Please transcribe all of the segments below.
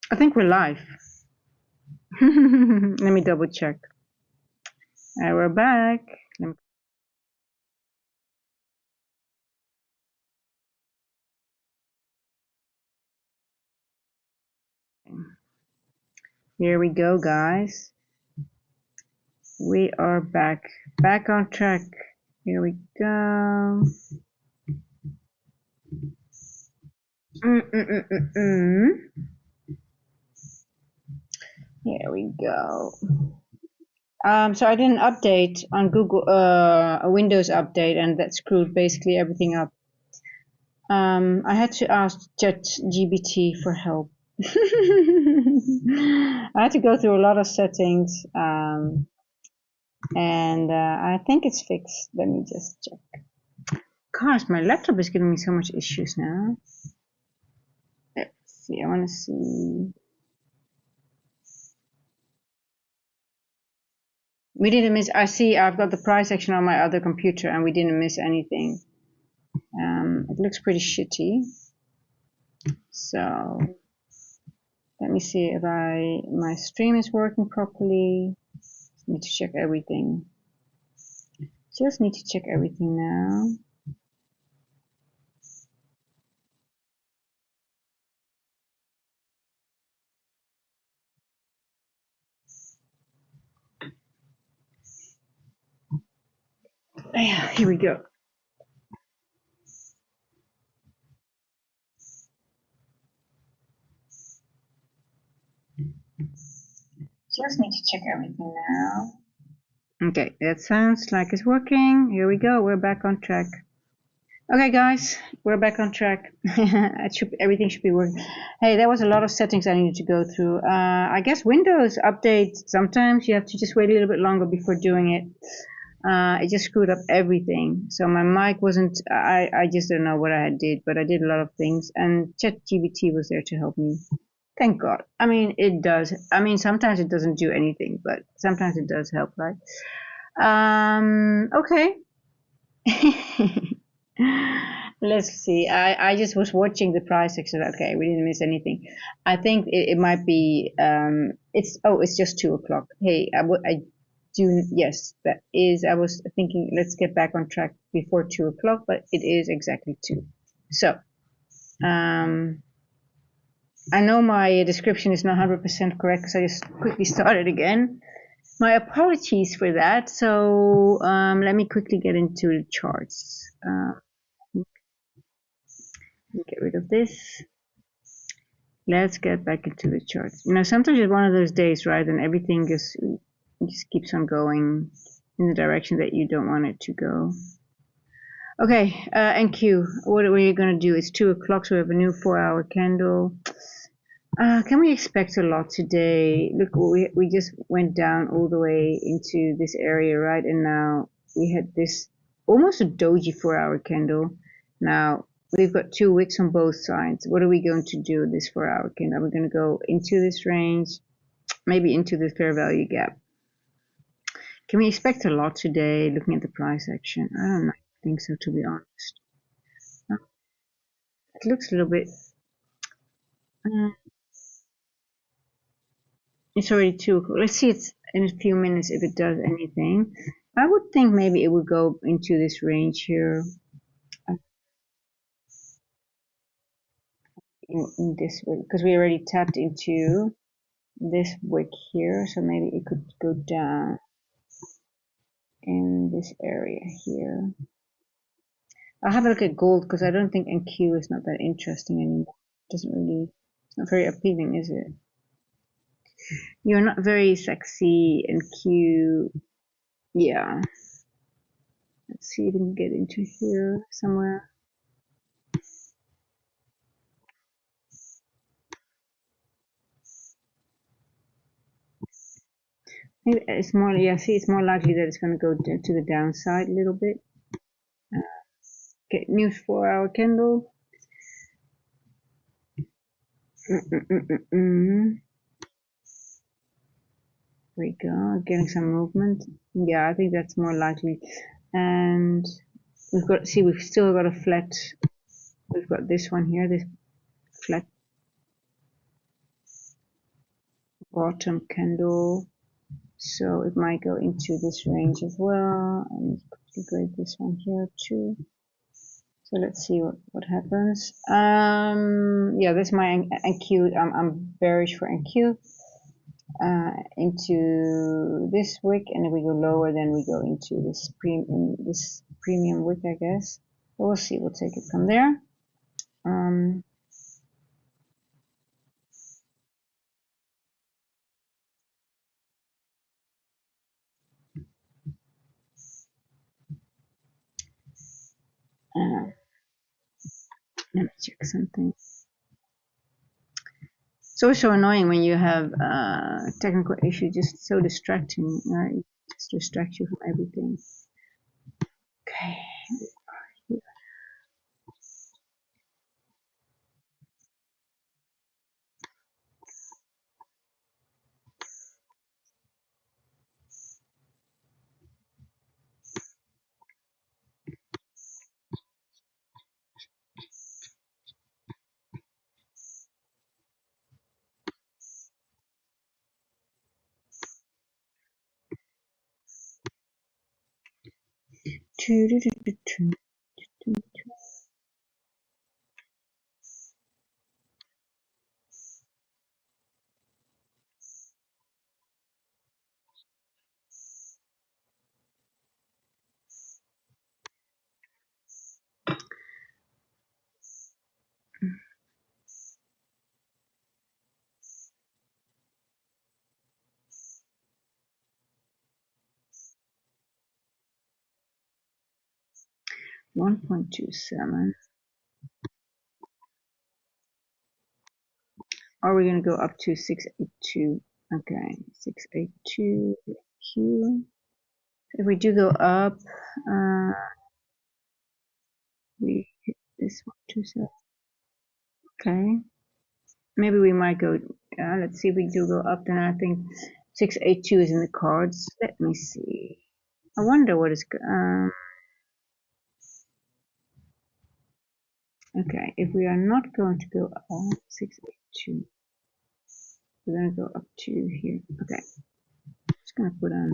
I think we're live. Let me double check. We're back. Here we go, guys. We are back on track. Here we go. Here we go. So I did an update on Google, a Windows update, and that screwed basically everything up. I had to ask ChatGPT for help. I had to go through a lot of settings, and I think it's fixed. Let me just check. Gosh, my laptop is giving me so much issues now. Let's see, I want to see. We didn't miss, I see I've got the price section on my other computer and we didn't miss anything. It looks pretty shitty. So let me see if my stream is working properly. Need to check everything. Just need to check everything now. Yeah, here we go. Just need to check everything now. Okay, that sounds like it's working. Here we go. We're back on track. Okay, guys, we're back on track. Everything should be working. Hey, there was a lot of settings I needed to go through. I guess Windows update, sometimes you have to just wait a little bit longer before doing it. It just screwed up everything. So my mic wasn't, I just don't know what I did, but I did a lot of things. And ChatGPT was there to help me. Thank God. I mean, it does. I mean, sometimes it doesn't do anything, but sometimes it does help, right? Okay. Let's see. I just was watching the price section. Okay, we didn't miss anything. I think it might be. It's just 2 o'clock. Hey, I do. Yes, that is. I was thinking. Let's get back on track before 2 o'clock, but it is exactly 2. So, I know my description is not 100% correct because I just quickly started again. My apologies for that. So let me quickly get into the charts. Get rid of this. Let's get back into the charts. You know, sometimes it's one of those days, right? And everything just keeps on going in the direction that you don't want it to go. Okay, NQ, what are we going to do? It's 2 o'clock, so we have a new 4-hour candle. Can we expect a lot today? Look, we just went down all the way into this area, right? And now we had this almost a doji 4-hour candle. Now we've got 2 wicks on both sides. What are we going to do with this 4-hour candle? We're going to go into this range, maybe into the fair value gap. Can we expect a lot today? Looking at the price action, I don't think so, to be honest. It looks a little bit. It's already 2 o'clock. Let's see it in a few minutes if it does anything. I would think maybe it would go into this range here. In this way, because we already tapped into this wick here, so maybe it could go down in this area here. I'll have a look at gold because I don't think NQ is not that interesting anymore. It doesn't really, it's not very appealing, is it? You're not very sexy, NQ. Yeah. Let's see if we can get into here somewhere. Maybe it's more, yeah, see, it's more likely that it's going to go to the downside a little bit. Get news 4-hour candle. There we go, getting some movement. Yeah, I think that's more likely. And we've still got a flat. We've got this one here, this flat. bottom candle, so it might go into this range as well. And grade this one here too. So let's see what happens. Yeah, this is my NQ. I'm bearish for NQ into this wick, and if we go lower, then we go into this premium wick, I guess. But we'll see. We'll take it from there. Let me check something. It's also annoying when you have technical issues, just so distracting, right? It just distracts you from everything. Okay. 1.27. Are we going to go up to 682? Okay, 682 Q. If we do go up, we hit this 127. Okay, maybe we might go. Let's see if we do go up. Then I think 682 is in the cards. Let me see. I wonder what is. Okay, if we are not going to go up 682, we're going to go up to here. Okay, just going to put on.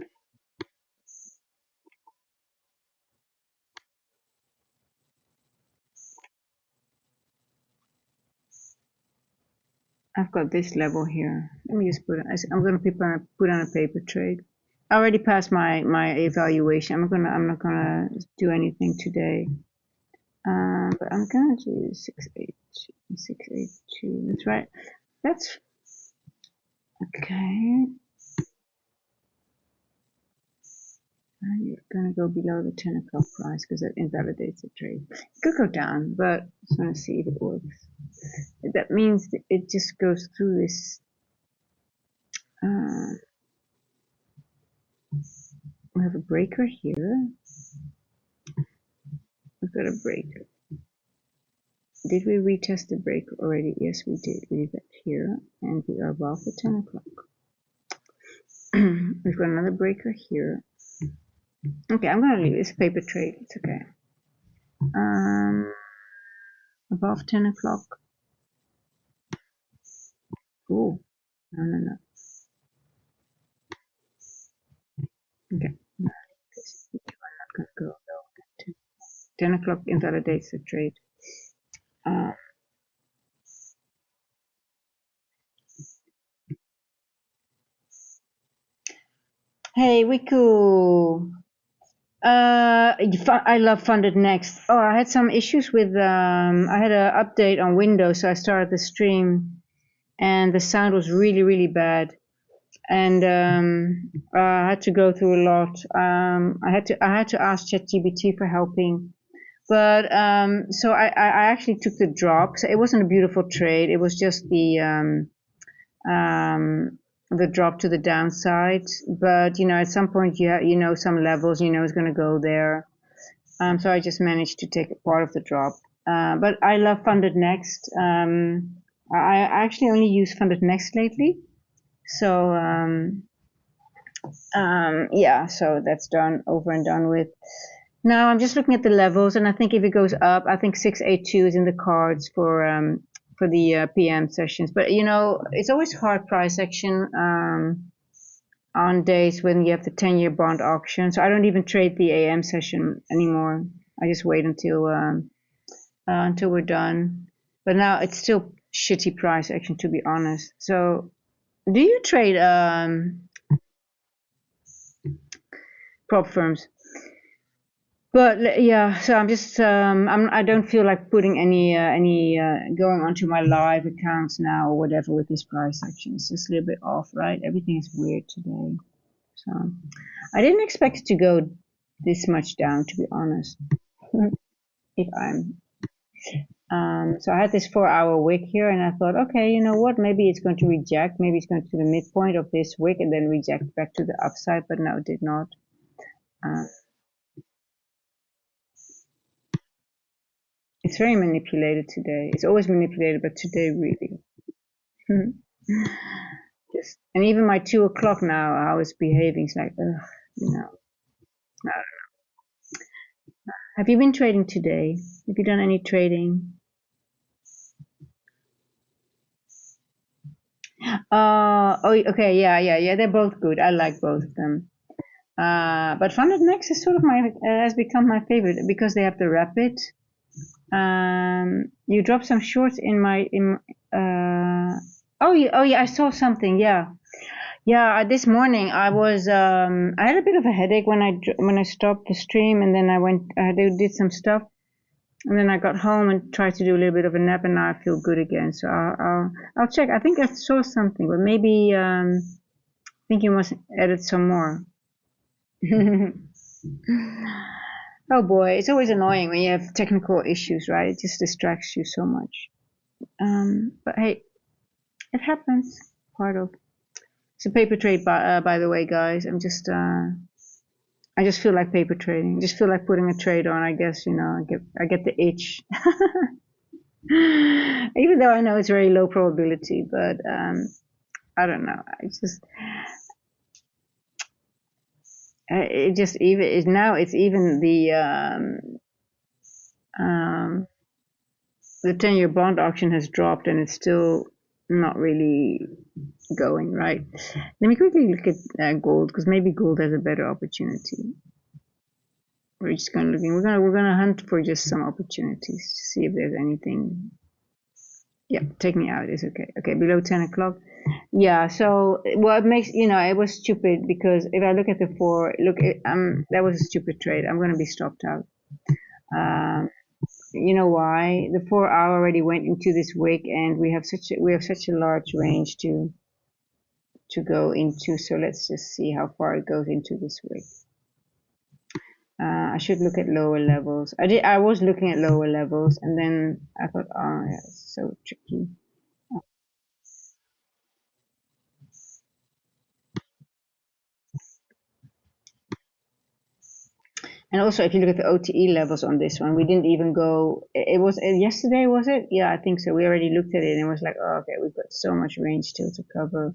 I've got this level here. Let me just put it. I'm going to put on a paper trade. I already passed my evaluation. I'm not gonna do anything today. But I'm gonna do 682. That's right. That's okay. You're gonna go below the 10 o'clock price because that invalidates the trade. It could go down, but just want to see if it works. That means that it just goes through this. We have a breaker here. We've got a breaker. Did we retest the break already? Yes, we did. We did that here, and we are above the 10 o'clock. We've got another breaker here. Okay, I'm gonna leave this paper trade. It's okay. Above 10 o'clock. Oh, no. Okay. I'm not gonna go low. 10 o'clock invalidates the trade. Hey, Wiku. I love Funded Next. Oh, I had some issues with, I had an update on Windows, so I started the stream, and the sound was really, really bad. And I had to go through a lot. I had to ask ChatGPT for helping. But so I actually took the drop. So it wasn't a beautiful trade. It was just the drop to the downside. But at some point some levels is going to go there. So I just managed to take a part of the drop. But I love Funded Next. I actually only use Funded Next lately. So yeah, so that's done, over and done with. Now I'm just looking at the levels, and I think if it goes up, I think 682 is in the cards for for the PM sessions. But you know, it's always hard price action on days when you have the 10-year bond auction. So I don't even trade the AM session anymore. I just wait until we're done. But now it's still shitty price action, to be honest. So do you trade prop firms? But yeah, so I'm just I don't feel like putting any going onto my live accounts now or whatever with this price action. It's just a little bit off, right? Everything is weird today. So I didn't expect it to go this much down, to be honest. If I'm so I had this 4-hour wick here, and I thought, okay, you know what? Maybe it's going to reject. Maybe it's going to the midpoint of this wick and then reject back to the upside, but no, it did not. It's very manipulated today. It's always manipulated, but today really. Just, and even my 2 o'clock now, how it's behaving, it's like, ugh, you know. I don't know. Have you been trading today? Have you done any trading? Oh, okay, yeah. They're both good. I like both of them. But Funded Next is sort of has become my favorite because they have the rapid. You dropped some shorts in my oh yeah, I saw something. Yeah. This morning I was I had a bit of a headache when I stopped the stream, and then I did some stuff, and then I got home and tried to do a little bit of a nap, and now I feel good again. So I'll check. I think I saw something, but maybe I think you must edit some more. Oh boy, it's always annoying when you have technical issues, right? It just distracts you so much. But hey, it happens. Part of it's a paper trade, by the way, guys. I just feel like paper trading. I just feel like putting a trade on. I guess you know, I get the itch. Even though I know it's very low probability, but I don't know. It just even is now. It's even the 10-year bond auction has dropped, and it's still not really going right. Let me quickly look at gold, because maybe gold has a better opportunity. We're just going to looking. We're gonna hunt for just some opportunities to see if there's anything. Yeah, take me out is okay. Okay, below 10 o'clock. Yeah, so well, it makes it was stupid because if I look at the that was a stupid trade. I'm going to be stopped out. You know why? The 4-hour already went into this wick, and we have such a large range to go into. So let's just see how far it goes into this wick. I should look at lower levels. I was looking at lower levels, and then I thought, oh yeah, it's so tricky. And also, if you look at the OTE levels on this one, we didn't even go. It was yesterday, was it? Yeah, I think so. We already looked at it, and it was like, oh, okay, we've got so much range still to cover.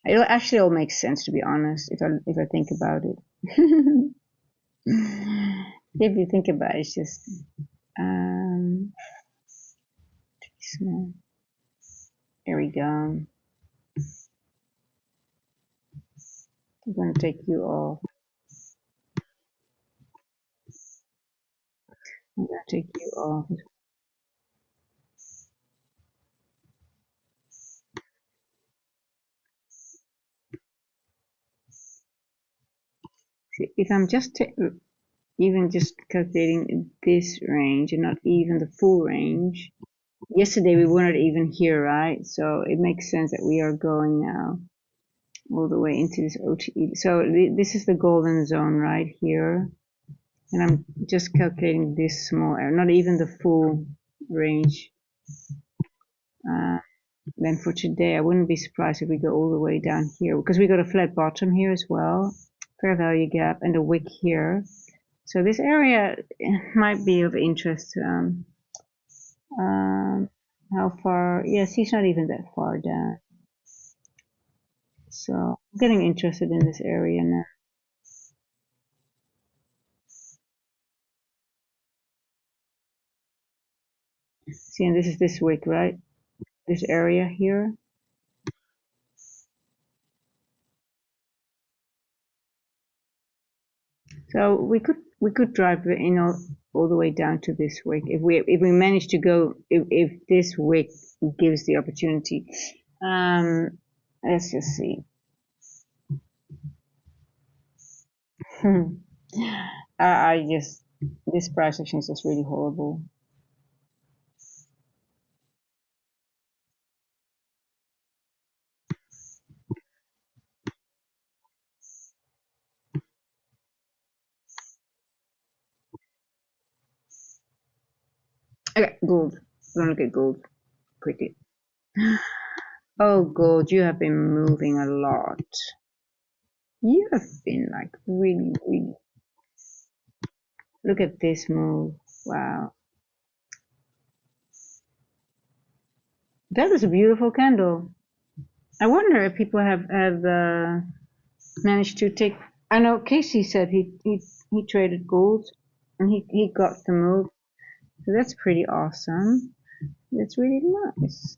It actually all makes sense, to be honest, if I think about it. If you think about it, it's just small. There we go. I'm going to take you off. I'm going to take you off. See, if I'm just even just calculating this range and not even the full range, yesterday we were not even here, right? So it makes sense that we are going now all the way into this OTE. So this is the golden zone right here. And I'm just calculating this small area, not even the full range. Then for today, I wouldn't be surprised if we go all the way down here, because we got a flat bottom here as well, fair value gap, and a wick here. So this area might be of interest. How far? Yeah, see, it's not even that far down. So I'm getting interested in this area now. See, and this is this wick, right? This area here. So we could drive, all the way down to this wick if we manage to go, if this wick gives the opportunity. Let's just see. I just, this price action is just really horrible. Okay, gold. We're gonna look at gold quickly. Oh, gold, you have been moving a lot. You have been like really, really. Look at this move. Wow. That is a beautiful candle. I wonder if people have managed to take. I know Casey said he traded gold, and he got the move. So that's pretty awesome. That's really nice.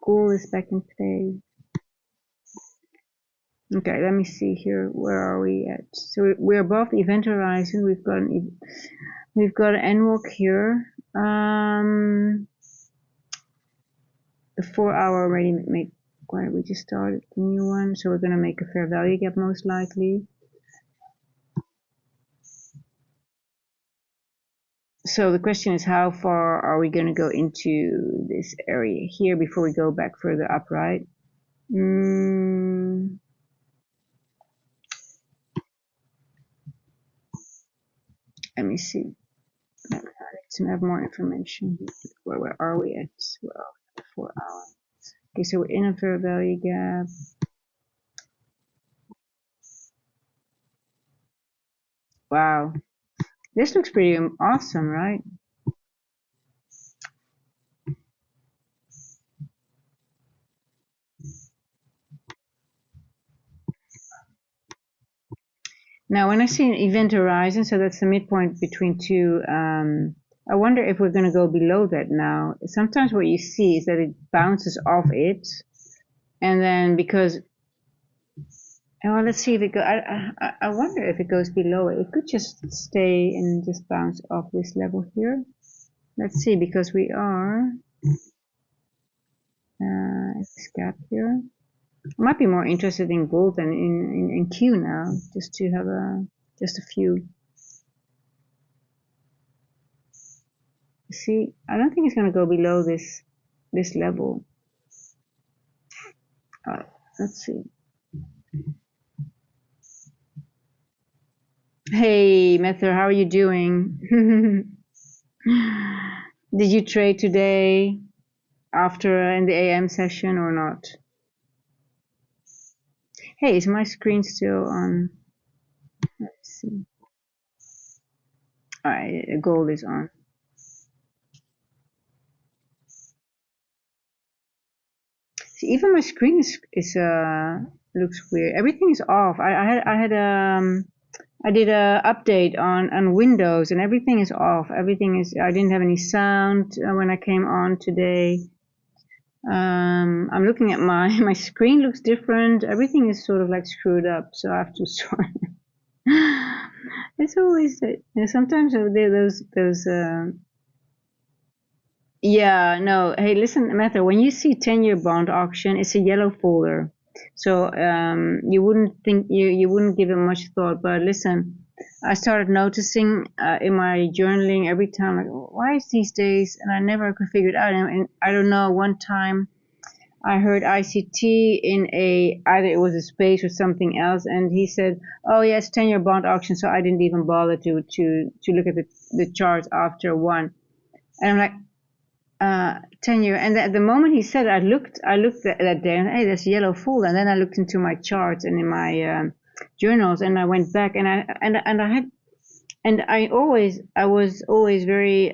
Gold is back in play. Okay, let me see here. Where are we at? So we're above the event horizon. We've got an NWOC here. The 4-hour already made. We just started the new one, so we're gonna make a fair value gap most likely. So the question is, how far are we gonna go into this area here before we go back further up, right? Let me see. Let's have more information. Where are we at? Well, 4 hours. Okay, so we're in a fair value gap. Wow, this looks pretty awesome, right? Now, when I see an event horizon, so that's the midpoint between two, I wonder if we're going to go below that now. Sometimes what you see is that it bounces off it, and then because, well, let's see if it goes. I wonder if it goes below it. It could just stay and just bounce off this level here. Let's see, because we are this gap here. I might be more interested in gold than in Q now, just to have just a few. See, I don't think it's going to go below this level. Let's see. Hey, Mether, how are you doing? Did you trade today after in the AM session or not? Hey, is my screen still on? Let's see. All right, gold is on. See, even my screen is looks weird. Everything is off. I did a update on Windows and everything is off. Everything is. I didn't have any sound when I came on today. I'm looking at my screen looks different. Everything is sort of like screwed up, so I have to sort. It's always sometimes those yeah, no. Hey, listen, Matthew, when you see 10-year bond auction, it's a yellow folder. So you wouldn't think you wouldn't give it much thought. But listen, I started noticing in my journaling every time, like, why is these days? And I never could figure it out. And I don't know. One time, I heard ICT in either it was a space or something else, and he said, "Oh yes, 10-year bond auction." So I didn't even bother to look at the charts after one. And I'm like, 10-year, and at the moment he said, I looked that day, and hey, there's a yellow folder, and then I looked into my charts and in my journals, and I went back, and I was always very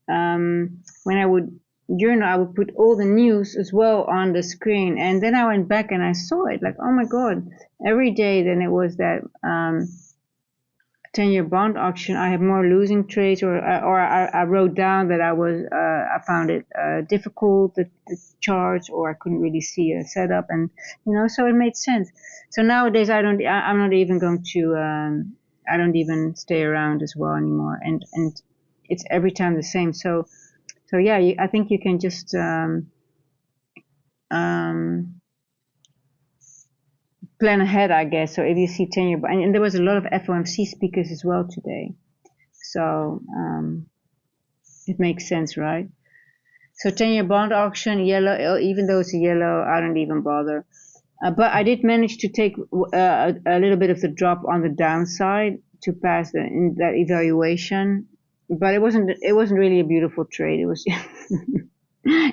when I would journal, I would put all the news as well on the screen, and then I went back and I saw it, like, oh my god, every day. Then it was that 10-year bond auction, I had more losing trades, or I wrote down that I found it difficult, the charts, or I couldn't really see a setup, and so it made sense. So nowadays I'm not even going to I don't even stay around as well anymore, and it's every time the same. So yeah, I think you can just plan ahead, I guess. So if you see 10-year, and there was a lot of FOMC speakers as well today, so it makes sense, right? So 10-year bond auction, yellow, even though it's a yellow, I don't even bother. But I did manage to take a little bit of the drop on the downside to pass that evaluation, but it wasn't really a beautiful trade. It was,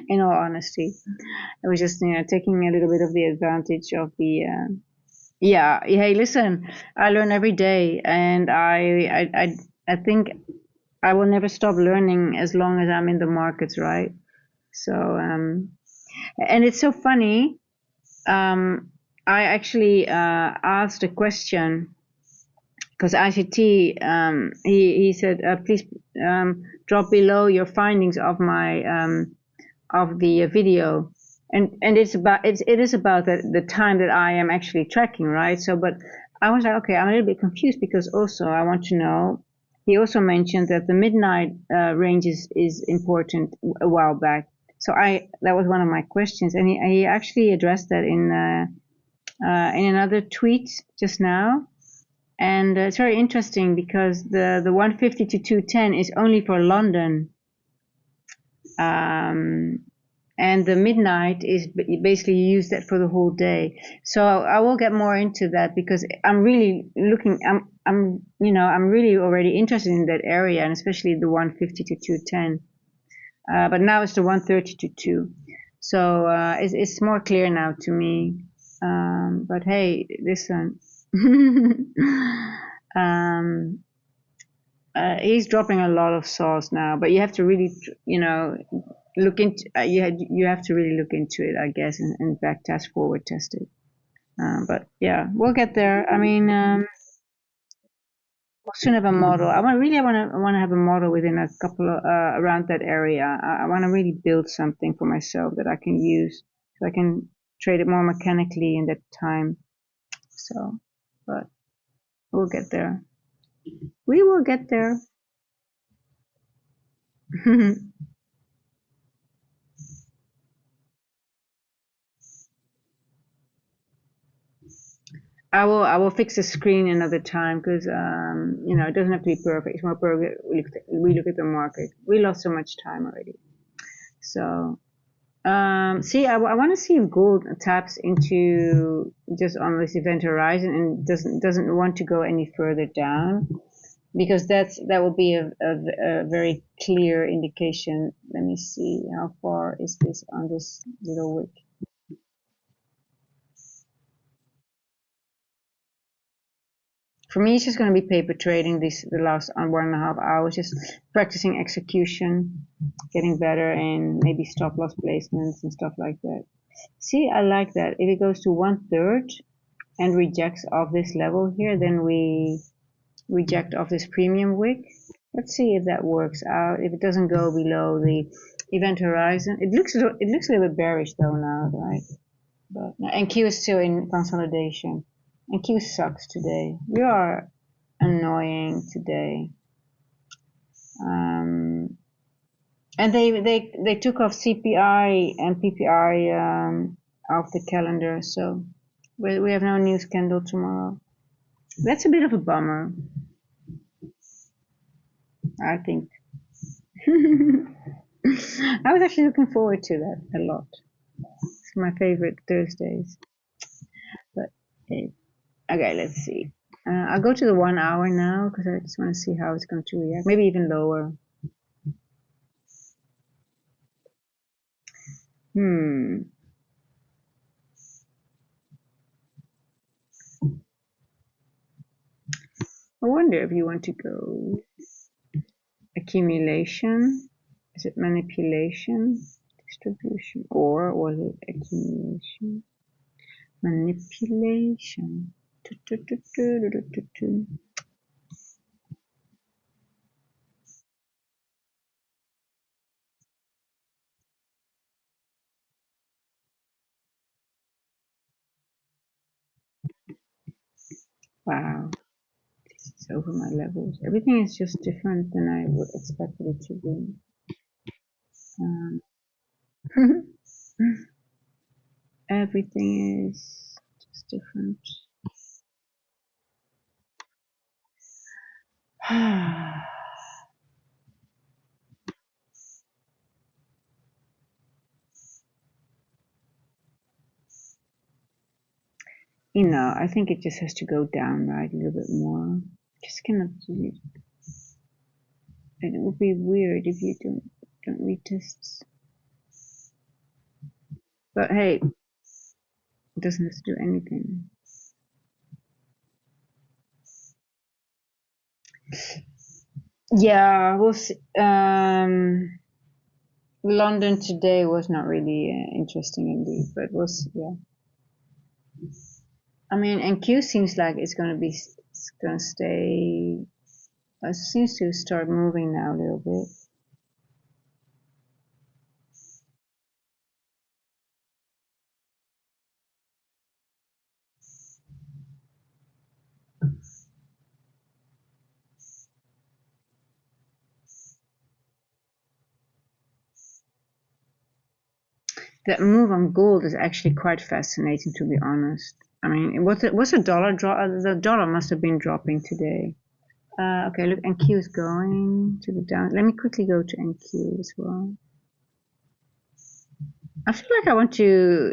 in all honesty, it was just taking a little bit of the advantage of the. Yeah. Hey, listen, I learn every day, and I think I will never stop learning as long as I'm in the markets, right? So and it's so funny. I actually asked a question because ICT, he said, please drop below your findings of my of the video, and it is about the time that I am actually tracking, right? So, but I was like, okay, I'm a little bit confused because also I want to know. He also mentioned that the midnight range is important a while back. So that was one of my questions, and he actually addressed that in another tweet just now. And it's very interesting because the 150 to 210 is only for London. And the midnight is basically you use that for the whole day. So I will get more into that because I'm really looking. I'm really already interested in that area, and especially the 150 to 210. But now it's the 130 to 2. So it's more clear now to me. But hey, listen. He's dropping a lot of sauce now, but you have to really, look into. You have to really look into it, I guess, and back test, forward test it. But yeah, we'll get there. I mean, we'll soon have a model. I want to have a model within a couple of around that area. I want to really build something for myself that I can use, so I can trade it more mechanically in that time. So, but we'll get there. We will get there. I will fix the screen another time because it doesn't have to be perfect. It's more perfect. We look at the market. We lost so much time already. So see, I want to see if gold taps into just on this event horizon and doesn't want to go any further down, because that will be a very clear indication. Let me see, how far is this on this little wick? For me, it's just going to be paper trading the last 1.5 hours, just practicing execution, getting better, and maybe stop loss placements and stuff like that. See, I like that. If it goes to 1/3 and rejects off this level here, then we reject off this premium wick. Let's see if that works out. If it doesn't go below the event horizon, it looks a little bit bearish though now, right? But and Q is still in consolidation. And Q sucks today. We are annoying today. And they took off CPI and PPI off the calendar, so we have no news candle tomorrow. That's a bit of a bummer, I think. I was actually looking forward to that a lot. It's my favorite Thursdays. But okay, let's see. I'll go to the 1 hour now because I just want to see how it's going to react. Maybe even lower. I wonder if you want to go accumulation. Is it manipulation? Distribution? Or was it accumulation? Manipulation. Wow, this is over my levels. Everything is just different than I would expect it to be. Everything is just different. I think it just has to go down, right, a little bit more. Just cannot do it. And it would be weird if you don't retest. But hey, it doesn't have to do anything. Yeah, we'll see. London today was not really interesting indeed, but we'll see. Yeah. I mean, NQ seems like it's going to stay. It seems to start moving now a little bit. That move on gold is actually quite fascinating, to be honest. I mean, what's the dollar drop? The dollar must have been dropping today. Okay, look, NQ is going to the down. Let me quickly go to NQ as well. I feel like I want to,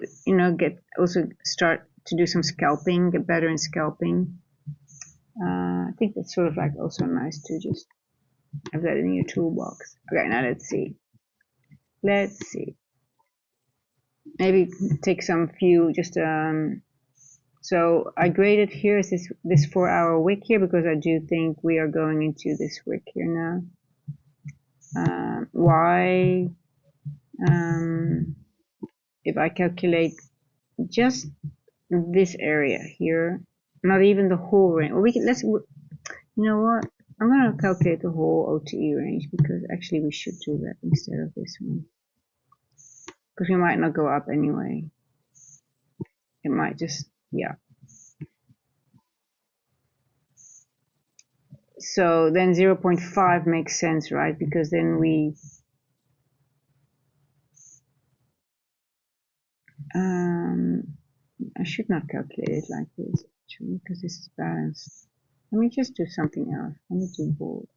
start to do some scalping, get better in scalping. I think that's sort of like also nice to just have that in your toolbox. Okay, now let's see. Let's see. Maybe take some few just so I graded here is this 4-hour wick here because I do think we are going into this wick here now. Why? If I calculate just this area here, not even the whole range. Well, you know what? I'm gonna calculate the whole OTE range because actually we should do that instead of this one. Because we might not go up anyway. It might just, yeah. So then 0.5 makes sense, right? Because then I should not calculate it like this actually because this is balanced. Let me just do something else. Let me do bold.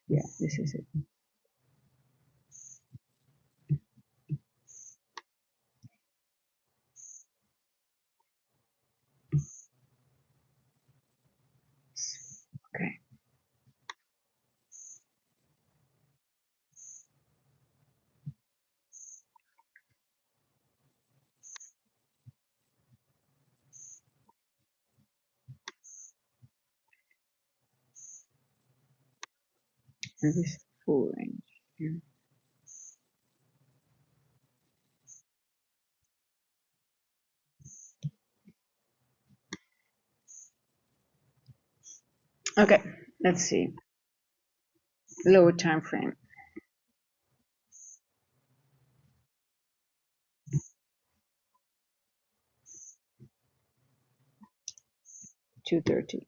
Yeah, this is it. Okay. And this full range. Yeah. Okay, let's see. Lower time frame. 230.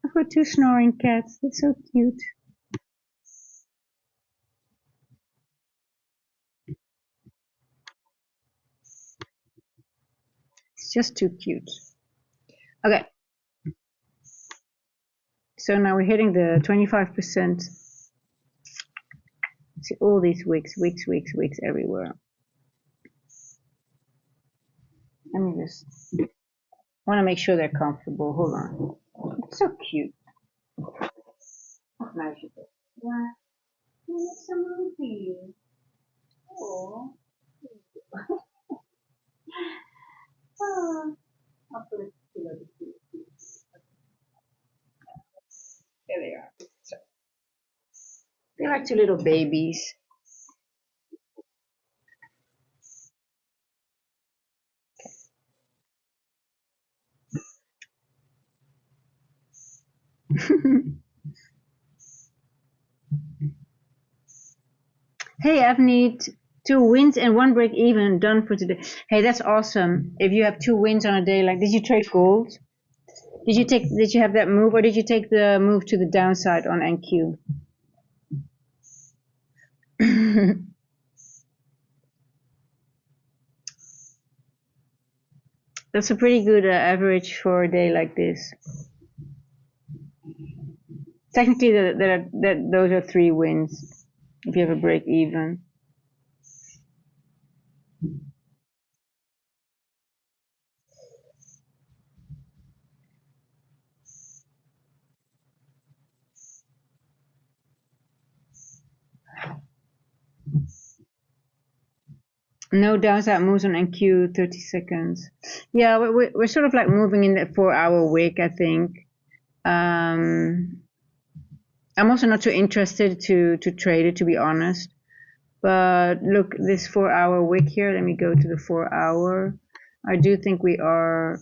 I've got two snoring cats. They're so cute. It's just too cute. Okay. So now we're hitting the 25%. See all these wicks everywhere. Let me just want to make sure they're comfortable. Hold on. It's so cute. Magical. Yeah. It's so movie. Oh. Oh. I'll put it below the feet. There they are. So they're like two little babies. Hey, I've need 2 wins and 1 break even done for today. Hey, that's awesome. If you have 2 wins on a day, like, did you trade gold? Did you have that move, or did you take the move to the downside on NQ? That's a pretty good average for a day like this. Technically, those are 3 wins if you have a break even. No downside moves on NQ 30 seconds. Yeah, we're sort of like moving in that 4-hour wick, I think. I'm also not too interested to trade it, to be honest. But look, this 4-hour wick here, let me go to the 4-hour. I do think we are,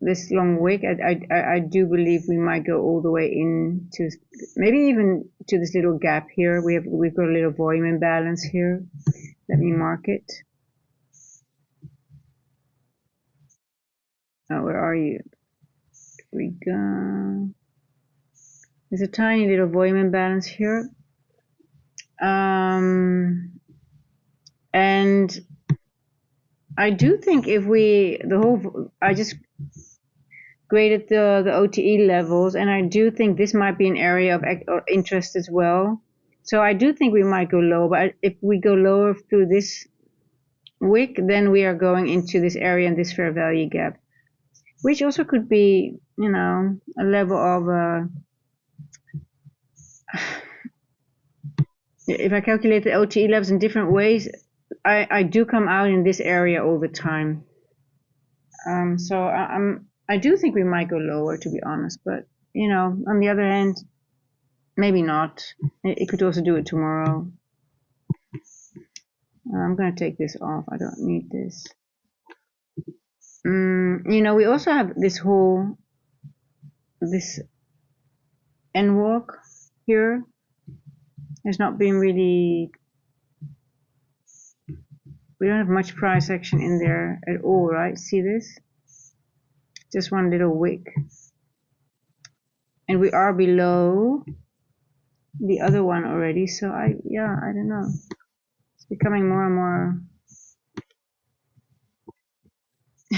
this long wick, I do believe we might go all the way into, maybe even to this little gap here. We've got a little volume imbalance here. Let me mark it. Oh, where are you? Here we go. There's a tiny little volume imbalance here. And I do think if I just graded the OTE levels, and I do think this might be an area of interest as well. So I do think we might go low, but if we go lower through this wick, then we are going into this area and this fair value gap, which also could be, a level of, if I calculate the OTE levels in different ways, I do come out in this area all the time. So I do think we might go lower, to be honest, but on the other hand, maybe not. It could also do it tomorrow. I'm gonna take this off. I don't need this. We also have this N walk here. There's not been really, we don't have much price action in there at all, right? See this? Just one little wick. And we are below the other one already, so I don't know. It's becoming more and more,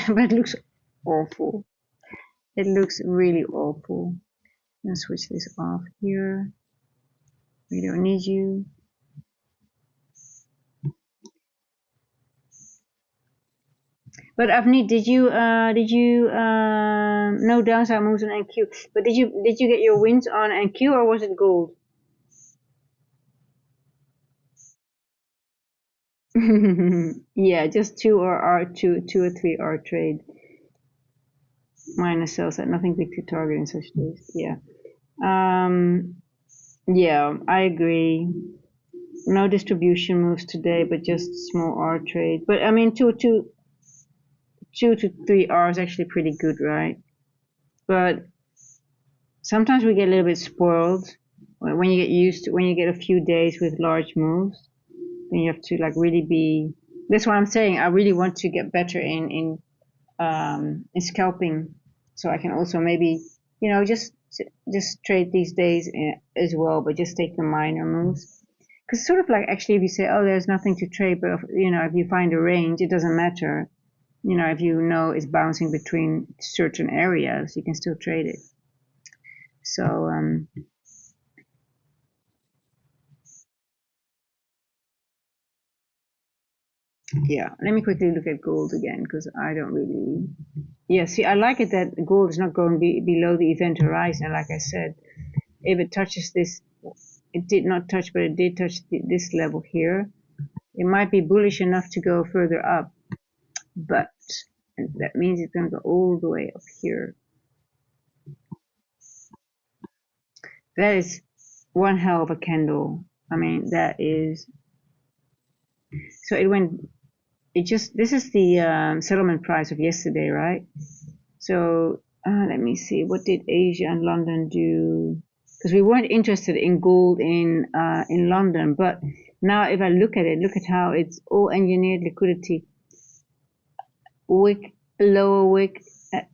but it looks awful. It looks really awful. Let's switch this off here. We don't need you. But Avneet, did you no downside moves on NQ? But did you get your wins on NQ, or was it gold? Yeah, just 2 or R2, 2 or 3 R trade. Minus sell set, nothing big to target in such days. Yeah. Yeah, I agree. No distribution moves today, but just small R trade. But I mean, 2 to 3 R is actually pretty good, right? But sometimes we get a little bit spoiled when you get a few days with large moves. Then you have to like really be. That's why I'm saying I really want to get better in scalping, so I can also maybe just trade these days as well, but just take the minor moves. Because sort of like, actually, if you say, oh, there's nothing to trade, but if you find a range, it doesn't matter. If you know it's bouncing between certain areas, you can still trade it. So yeah, let me quickly look at gold again, because I don't really. Yeah, see, I like it that gold is not going below the event horizon. Like I said, if it touches this, it did not touch, but it did touch this level here. It might be bullish enough to go further up, but that means it's going to go all the way up here. That is one hell of a candle. I mean, that is. So it went this is the settlement price of yesterday, right? So let me see, what did Asia and London do? Because we weren't interested in gold in London, but now if I look at it, look at how it's all engineered liquidity. Wick, lower wick,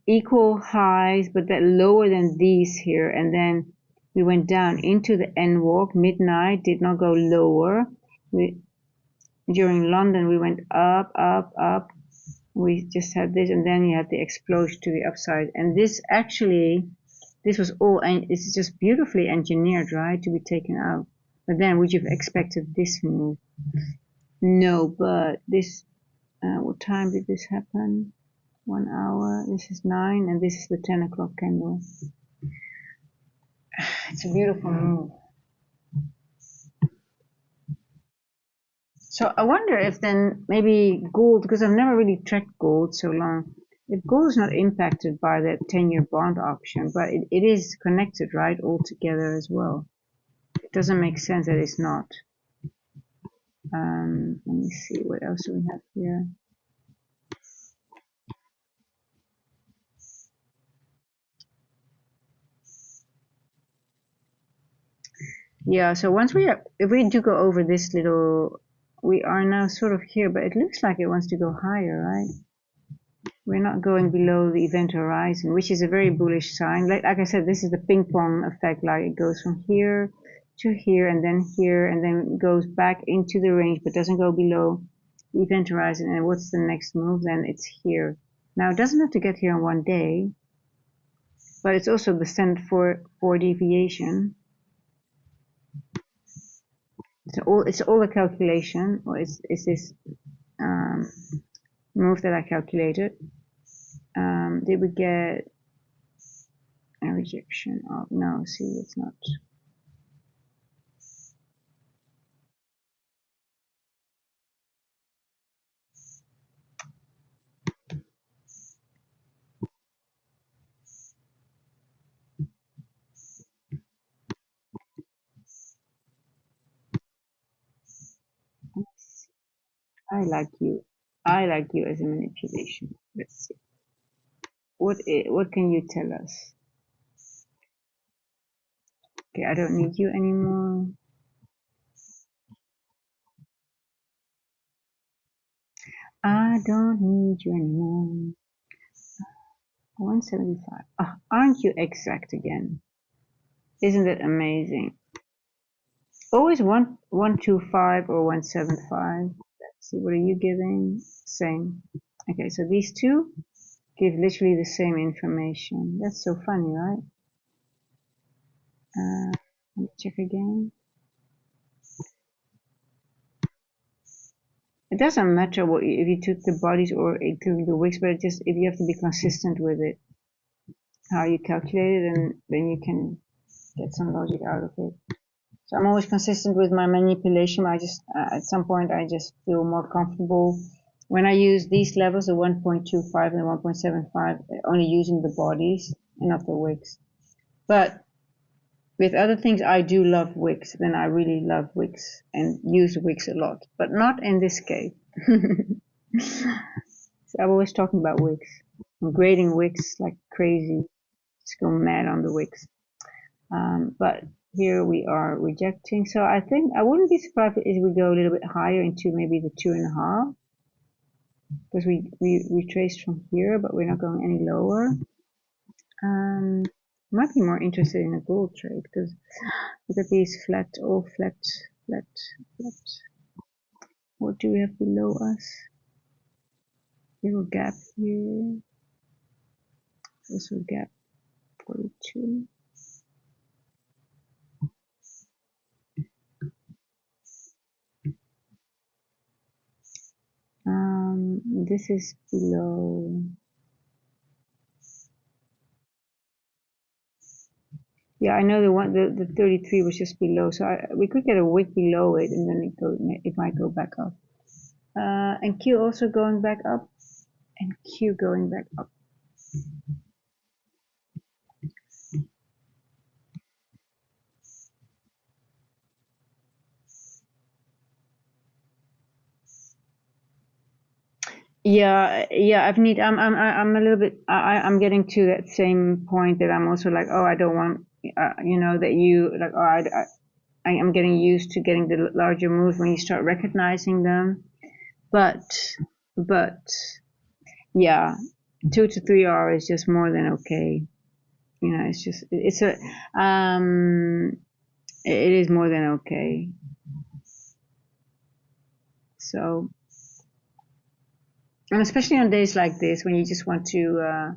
equal highs, but that lower than these here, and then we went down into the N walk midnight, did not go lower. During London, we went up, up, up. We just had this, and then you had the explosion to the upside. And this actually, this was all, and it's just beautifully engineered, right, to be taken out. But then, would you have expected this move? No, but this, what time did this happen? 1 hour. This is 9, and this is the 10 o'clock candle. It's a beautiful move. So I wonder if then maybe gold, because I've never really tracked gold so long, if gold is not impacted by that 10-year bond option, but it is connected, right, all together as well. It doesn't make sense that it's not. Let me see, what else do we have here? Yeah, so once if we do go over this little, we are now sort of here, but it looks like it wants to go higher, right? We're not going below the event horizon, which is a very bullish sign. Like I said, this is the ping pong effect. Like it goes from here to here, and then goes back into the range, but doesn't go below the event horizon. And what's the next move? Then it's here. Now it doesn't have to get here in one day, but it's also the standard for deviation. It's all a calculation, or it's this move that I calculated. Did we get a rejection? Oh no, see, it's not. I like you. I like you as a manipulation. Let's see. What can you tell us? Okay, I don't need you anymore. I don't need you anymore. 175. Oh, aren't you exact again? Isn't that amazing? Always 125 or 175. Let's see, what are you giving? Same. Okay, so these two give literally the same information. That's so funny, right? Let me check again. It doesn't matter if you took the bodies or including the wicks, but just if you have to be consistent with it, how you calculate it, and then you can get some logic out of it. So I'm always consistent with my manipulation. I just at some point I just feel more comfortable when I use these levels, the 1.25 and the 1.75, only using the bodies and not the wicks. But with other things, I do love wicks. Then I really love wicks and use wicks a lot, but not in this case. So I'm always talking about wicks. I'm grading wicks like crazy. Just go mad on the wicks. But here we are rejecting. So I think I wouldn't be surprised if we go a little bit higher into maybe the 2.5, because we traced from here, but we're not going any lower. Might be more interested in a gold trade, because look at these flat, all flat, flat, flat. What do we have below us? Little gap here. Also gap 42. This is below. Yeah, I know the 33 was just below, so we could get a wick below it, and then it might go back up. And Q also going back up, and Q going back up. I'm a little bit. I'm getting to that same point that I'm also like, oh, I don't want, that you like. Oh, I'm getting used to getting the larger moves when you start recognizing them. But yeah, 2 to 3 hours is just more than okay. It is more than okay. So, and especially on days like this when you just want to,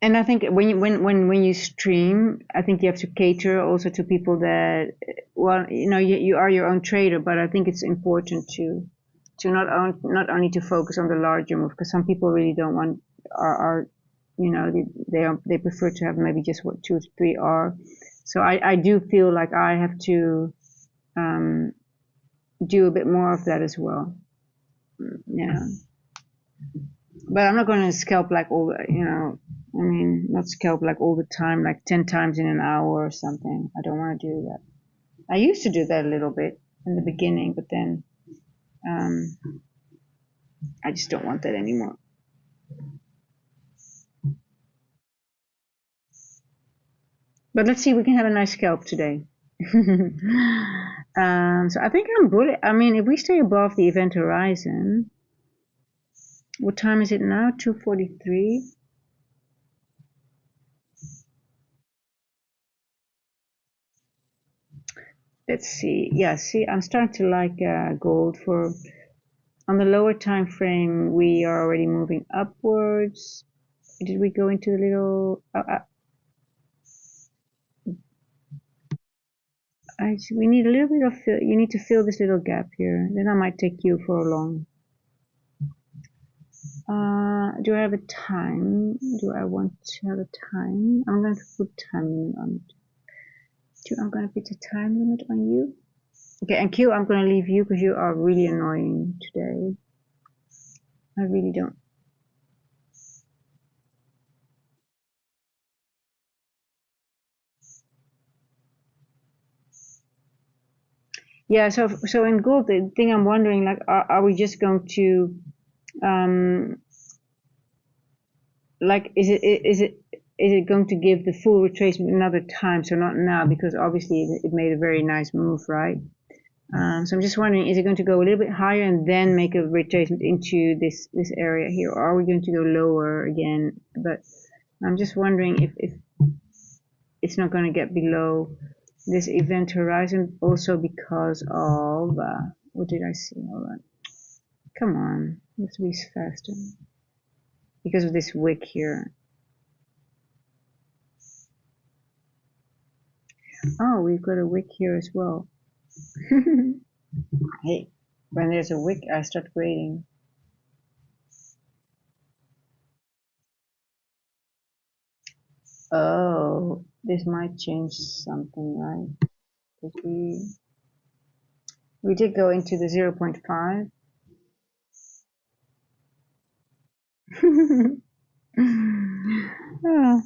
and I think when you stream, I think you have to cater also to people that, well, you are your own trader, but I think it's important to not only to focus on the larger move, because some people really don't want are they prefer to have maybe just what 2 to 3 are. So I do feel like I have to do a bit more of that as well. Yeah, but I'm not going to scalp like all not scalp like all the time, like 10 times in an hour or something. I don't want to do that. I used to do that a little bit in the beginning, but then I just don't want that anymore. But let's see, we can have a nice scalp today. So I think I'm bullish. I mean, if we stay above the event horizon, what time is it now? 2:43. Let's see. Yeah, see, I'm starting to like gold for. On the lower time frame, we are already moving upwards. Did we go into the little? We need a little bit of. You need to fill this little gap here. Then I might take you for a long. Do I have a time? Do I want to have a time? I'm going to put time limit on it. I'm going to put a time limit on you. Okay, and Q, I'm going to leave you because you are really annoying today. I really don't. Yeah, so in gold, the thing I'm wondering, like, are we just going to, like, is it going to give the full retracement another time? So not now, because obviously it made a very nice move, right? So I'm just wondering, is it going to go a little bit higher and then make a retracement into this area here, or are we going to go lower again? But I'm just wondering if it's not going to get below this event horizon, also because of what did I see? Hold on, come on, you have to be faster. Because of this wick here. Oh, we've got a wick here as well. Hey, when there's a wick, I start grading. Oh, this might change something, right? Because we did go into the 0.5. Oh,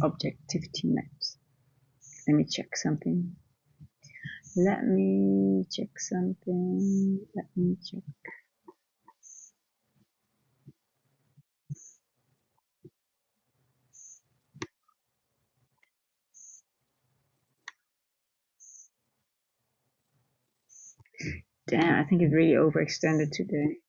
objectivity maps. Let me check something. Let me check. Damn, I think it really overextended today.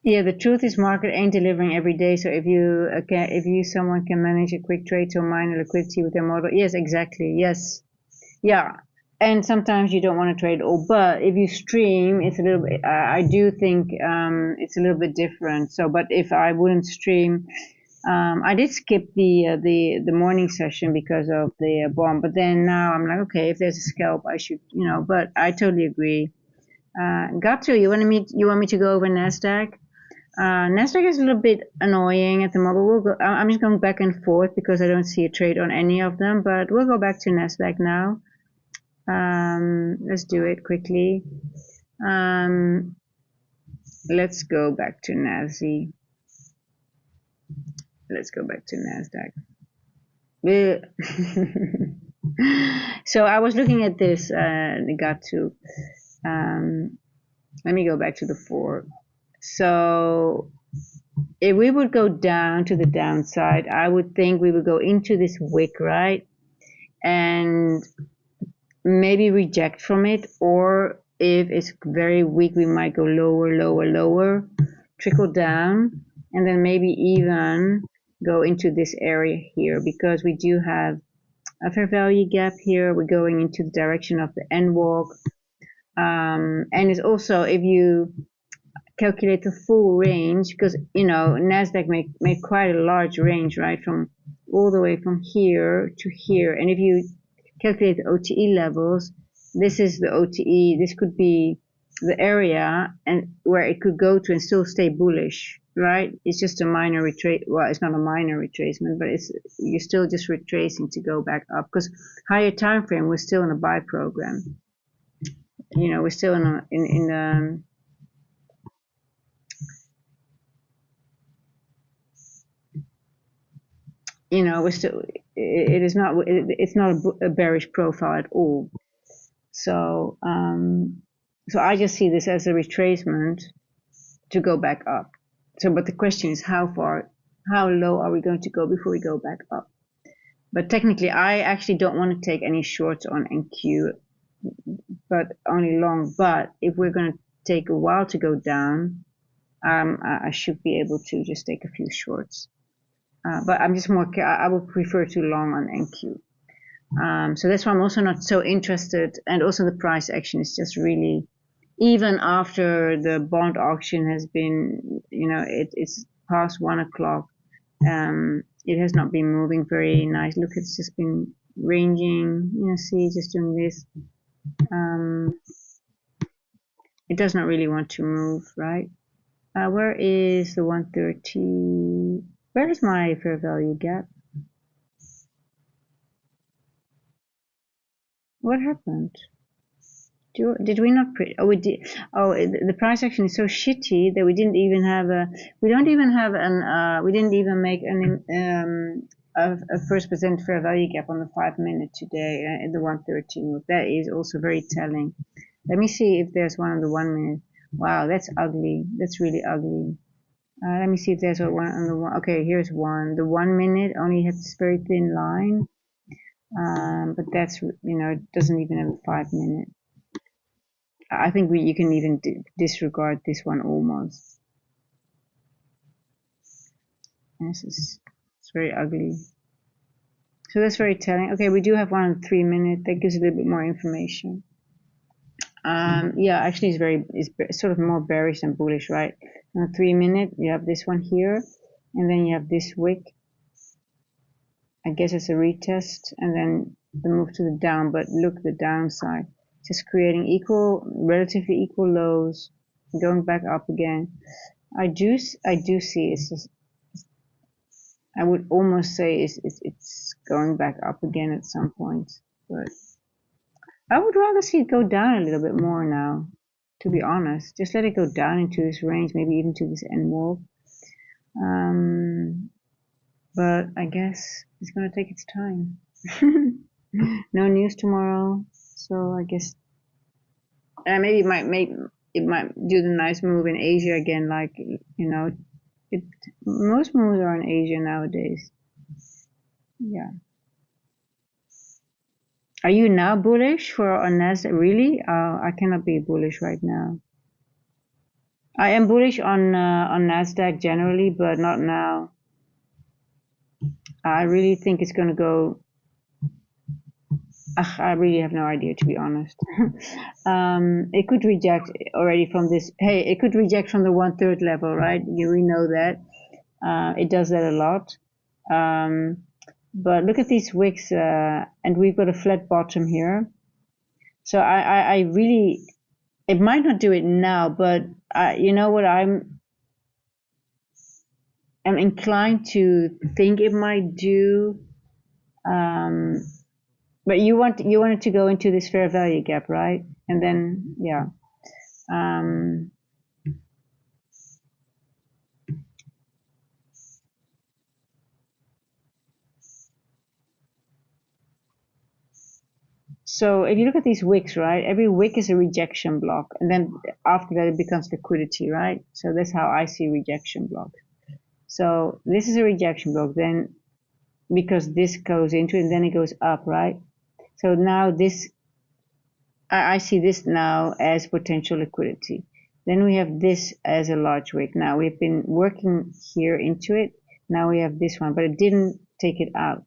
Yeah, the truth is market ain't delivering every day. So if someone can manage a quick trade to mine liquidity with their model, yes, exactly, yes, yeah. And sometimes you don't want to trade all, but if you stream, it's a little bit. I do think it's a little bit different. So, but if I wouldn't stream, I did skip the morning session because of the bomb, but then now I'm like, okay, if there's a scalp, I should, But I totally agree. Gatsu, you want me to go over Nasdaq? Nasdaq is a little bit annoying at the moment. We'll go. I'm just going back and forth because I don't see a trade on any of them. But we'll go back to Nasdaq now. Let's do it quickly. Let's go back to NASI. Let's go back to Nasdaq. So I was looking at this. Got to. Let me go back to the 4. So if we would go down to the downside, I would think we would go into this wick, right? And maybe reject from it, or if it's very weak, we might go lower, lower, lower, trickle down, and then maybe even go into this area here, because we do have a fair value gap here. We're going into the direction of the N walk. And it's also, if you calculate the full range, because Nasdaq made quite a large range, right, from all the way from here to here. And if you calculate the OTE levels, this is the OTE. This could be the area and where it could go to and still stay bullish, right? It's just a minor retrace. Well, it's not a minor retracement, but you're still just retracing to go back up, because higher time frame, we're still in a buy program. We're still we're still, it's not a bearish profile at all. So I just see this as a retracement to go back up. But the question is how low are we going to go before we go back up? But technically, I actually don't want to take any shorts on NQ, but only long. But if we're going to take a while to go down, I should be able to just take a few shorts. But I'm just I would prefer to long on NQ. So that's why I'm also not so interested. And also the price action is just really, even after the bond auction has been, it's past 1 o'clock. It has not been moving very nice. Look, it's just been ranging, see, just doing this. It does not really want to move, right? Where is the 130? Where is my fair value gap? What happened? Did we not print? Oh, we did. Oh, the price action is so shitty that we didn't even have we didn't even make a first percent fair value gap on the 5-minute today in the 113. That is also very telling. Let me see if there's one on the 1 minute. Wow, that's ugly. That's really ugly. Let me see if there's one on the one. Okay, here's one. The 1 minute only has this very thin line, but that's it doesn't even have a 5-minute. I think you can even disregard this one almost. It's very ugly. So that's very telling. Okay, we do have one on the 3-minute. That gives a little bit more information. Yeah, actually, it's sort of more bearish than bullish, right? On the 3-minute, you have this one here, and then you have this wick. I guess it's a retest, and then the move to the down. But look, the downside, just creating relatively equal lows, going back up again. I do see it's just, I would almost say it's going back up again at some point, but I would rather see it go down a little bit more now, to be honest. Just let it go down into this range, maybe even to this end wall. But I guess it's going to take its time. No news tomorrow, so I guess maybe it might do the nice move in Asia again, like most moves are in Asia nowadays. Yeah. Are you now bullish on Nasdaq? Really? I cannot be bullish right now. I am bullish on Nasdaq generally, but not now. I really think it's going to go. I really have no idea, to be honest. It could reject already from this. Hey, it could reject from the 1/3 level, right? We know that. It does that a lot. But look at these wicks, and we've got a flat bottom here. So I really, it might not do it now, but you know what, I'm inclined to think it might do. But you wanted to go into this fair value gap, right? And then, yeah. So if you look at these wicks, right, every wick is a rejection block. And then after that, it becomes liquidity, right? So that's how I see rejection blocks. So this is a rejection block, then because this goes into it, and then it goes up, right? So now this, I see this now as potential liquidity. Then we have this as a large wick. Now we've been working here into it. Now we have this one, but it didn't take it out.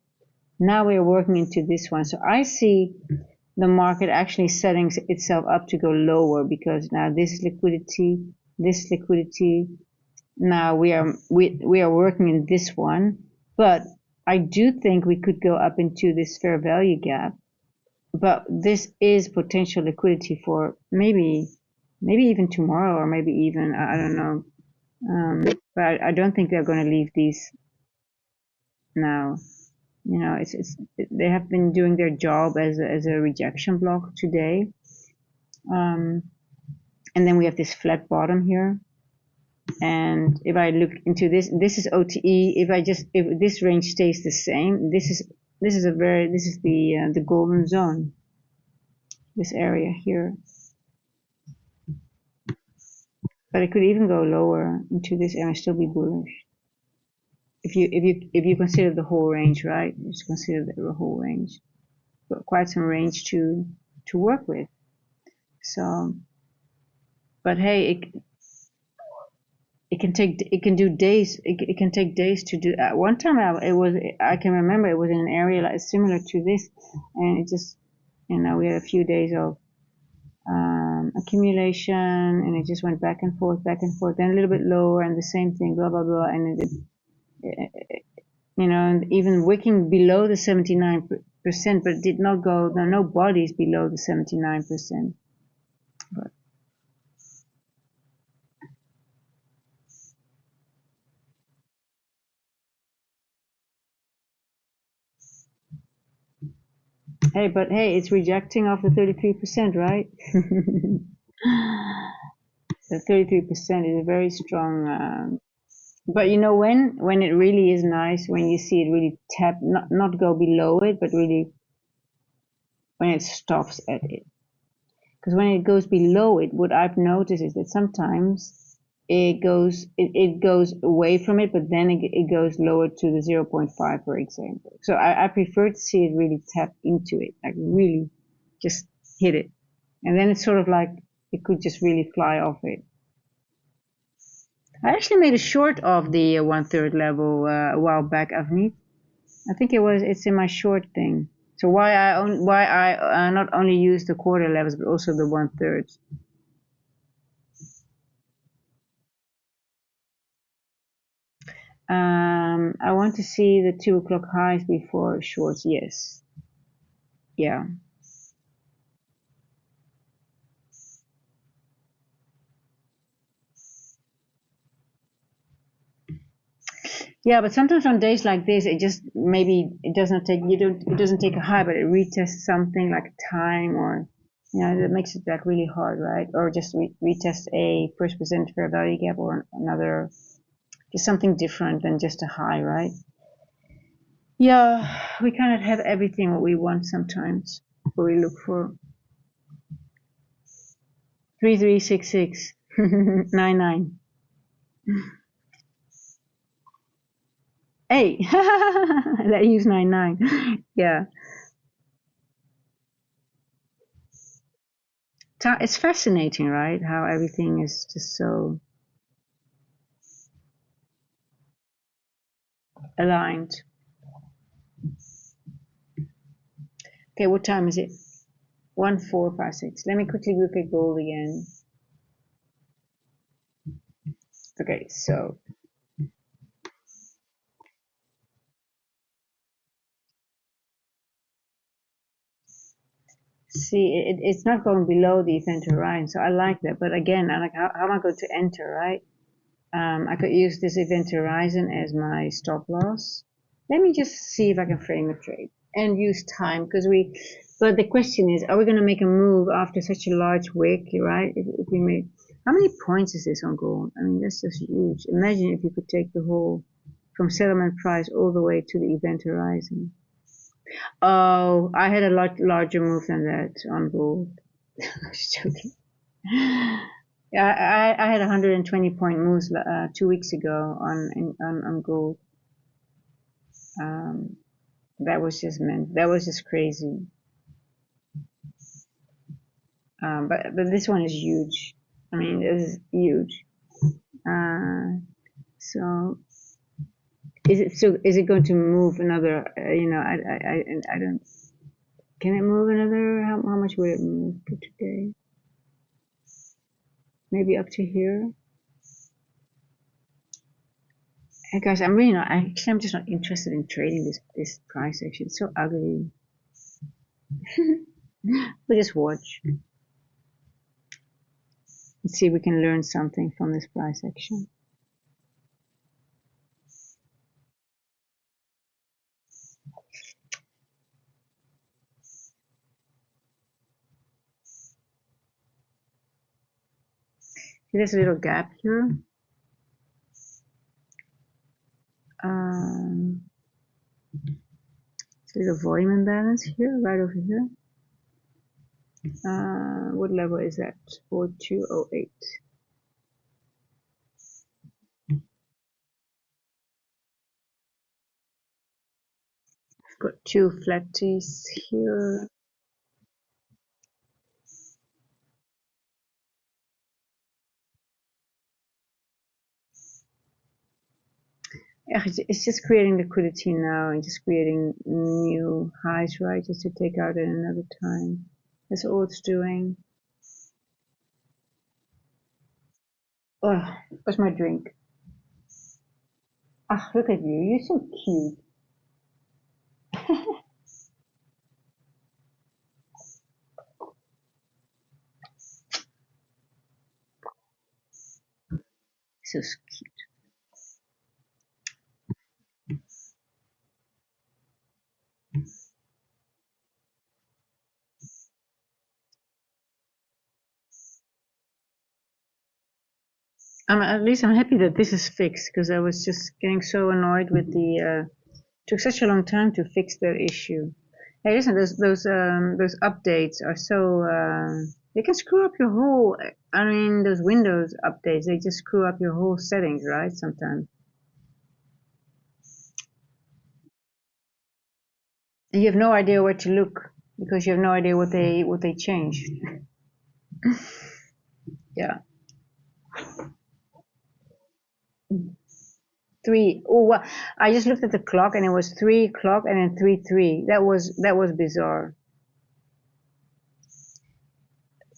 Now we're working into this one. So I see the market actually setting itself up to go lower, because now this is liquidity, this liquidity. Now we are working in this one, but I do think we could go up into this fair value gap. But this is potential liquidity for maybe even tomorrow, or maybe even, I don't know. But I don't think they're going to leave these now. You know, they have been doing their job as a rejection block today. And then we have this flat bottom here. And if I look into this is OTE. If this range stays the same, this is the golden zone. This area here. But it could even go lower into this area and still be bullish. If you consider the whole range, right? Just consider the whole range. Got quite some range to work with. So, but hey, it can take days. It can take days to do. At one time, I can remember it was in an area like similar to this, and it just, you know, we had a few days of accumulation, and it just went back and forth, then a little bit lower, and the same thing, blah blah blah, and you know, and even wicking below the 79%, but it did not go. There are no bodies below the 79%. But hey, it's rejecting off the 33%, right? The 33% is a very strong. But you know, when it really is nice, when you see it really tap, not go below it, but really when it stops at it. Because when it goes below it, what I've noticed is that sometimes it goes away from it, but then it goes lower to the 0.5, for example. So I prefer to see it really tap into it, like really just hit it. And then it's sort of like it could just really fly off it. I actually made a short of the 1/3 level a while back, Avneet. I think it's in my short thing. So why I not only use the quarter levels, but also the 1/3. I want to see the 2 o'clock highs before shorts. Yes. Yeah. Yeah, but sometimes on days like this, it just it doesn't take a high, but it retests something like time, or you know, that makes it like really hard, right? Or just retest a first percent fair value gap, or another, just something different than just a high, right? Yeah, we kind of have everything what we want sometimes, what we look for. 3366 99. Hey, let's use 99. Yeah. It's fascinating, right? How everything is just so aligned. Okay, what time is it? 1456. Let me quickly look at gold again. Okay, so See, it's not going below the event horizon, so I like that. But again, I like how am I going to enter, right? I could use this event horizon as my stop loss. Let me just see if I can frame a trade and use time but the question is, are we going to make a move after such a large wick, right? If we make, how many points is this on gold? I mean, that's just huge. Imagine if you could take the whole, from settlement price all the way to the event horizon. Oh, I had a lot larger move than that on gold. I was joking. Yeah, I had 120 point moves 2 weeks ago on gold. That was just that was just crazy. But this one is huge. I mean, this is huge. So is it going to move another? I don't. Can it move another? How much would it move for today? Maybe up to here. Hey guys, I'm really not. Actually, I'm just not interested in trading this price action. It's so ugly. We'll just watch and see if we can learn something from this price action. See, there's a little gap here. It's a little volume imbalance here, right over here. What level is that? 4208. I've got two flatties here. Yeah, it's just creating liquidity now and just creating new highs, right? Just to take out at another time. That's all it's doing. Oh, where's my drink? Ah, look at you. You're so cute. So cute. At least I'm happy that this is fixed because I was just getting so annoyed with the. Took such a long time to fix that issue. Hey, listen, those updates are so they can screw up your whole. I mean, those Windows updates they just screw up your whole settings, right? Sometimes, and you have no idea where to look because you have no idea what they changed. Yeah. 3. Oh, I just looked at the clock and it was 3 o'clock and then 3:03. That was bizarre.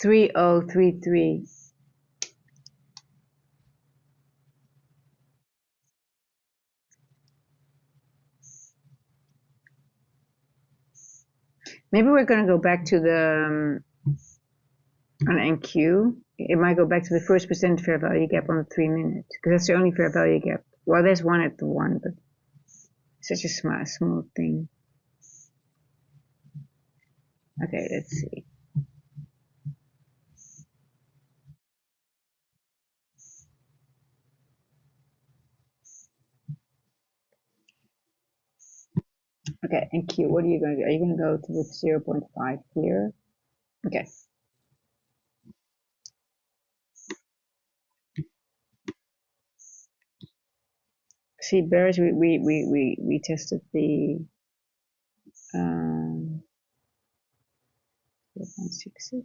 3033. Maybe we're gonna go back to the on NQ. It might go back to the first percent fair value gap on the 3 minute because that's the only fair value gap. Well, there's one at the 1, but such a small thing. Okay, let's see. Okay, NQ, what are you going to do? Are you going to go to the 0.5 here? Okay. See, bears, we tested the 0.66.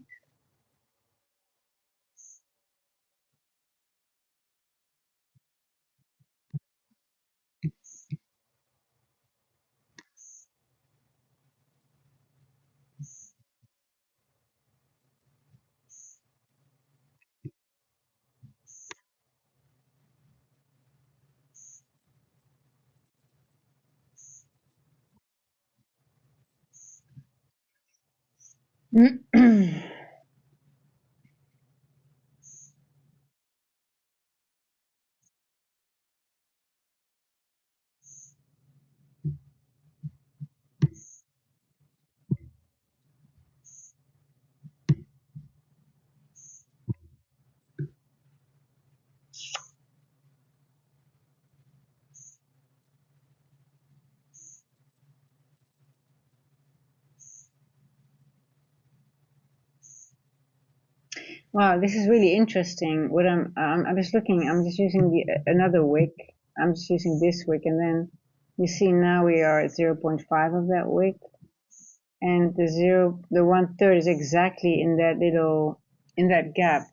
Wow, this is really interesting. What I'm just looking. I'm just using another wick. I'm just using this wick, and then you see now we are at 0.5 of that wick, and the 1/3 is exactly in that in that gap.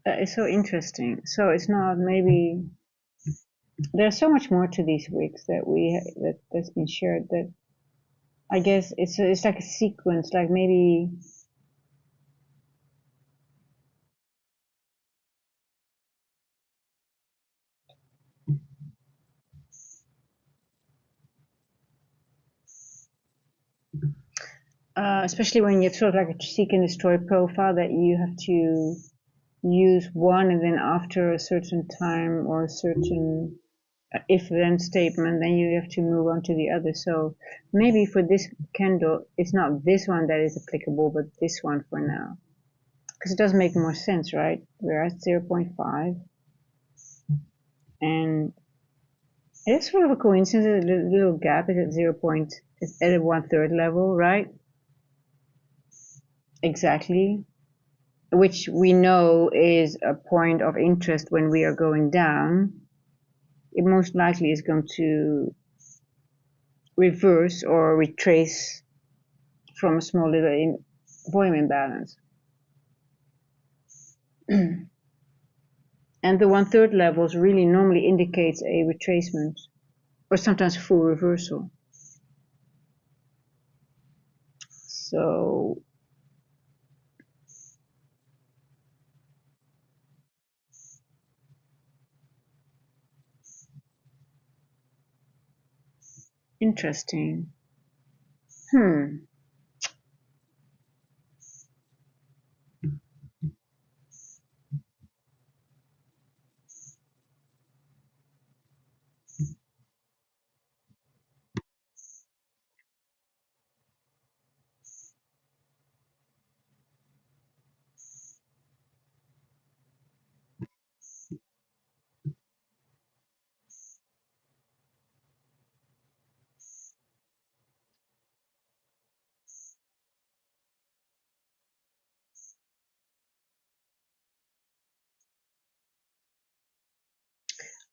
That is so interesting. So it's not maybe there's so much more to these wicks that's been shared that I guess it's like a sequence, like maybe. Especially when you're sort of like a seek and destroy profile that you have to use one and then after a certain time or a certain if then statement, then you have to move on to the other. So maybe for this candle, it's not this one that is applicable, but this one for now. Because it does make more sense, right? We're at 0.5 and it's sort of a coincidence that the little gap is at 0. It's at a 1/3 level, right? Exactly. Which we know is a point of interest when we are going down. It most likely is going to reverse or retrace from a small little volume imbalance. And the 1/3 levels really normally indicates a retracement or sometimes full reversal. So interesting.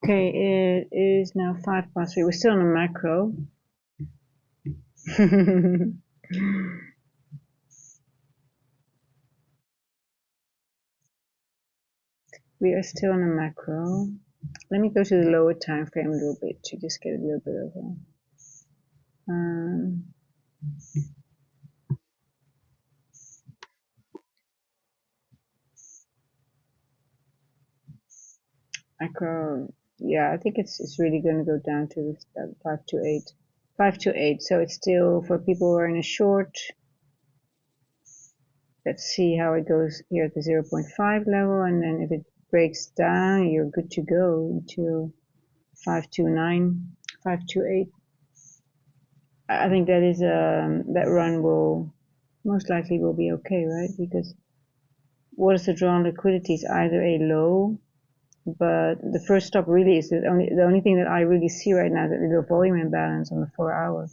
Okay, it is now 3:05. We're still on a macro. We are still on a macro. Let me go to the lower time frame a little bit to just get a little bit of a macro. Yeah, I think it's really going to go down to 5 to 8, 5 to 8. So it's still for people who are in a short. Let's see how it goes here at the 0.5 level, and then if it breaks down, you're good to go until 5 to 9, 5 to 8. I think that is that run will most likely will be okay, right? Because what is the draw on liquidity is either a low, but the first stop really is the only thing that I really see right now is that little volume imbalance on the 4 hour.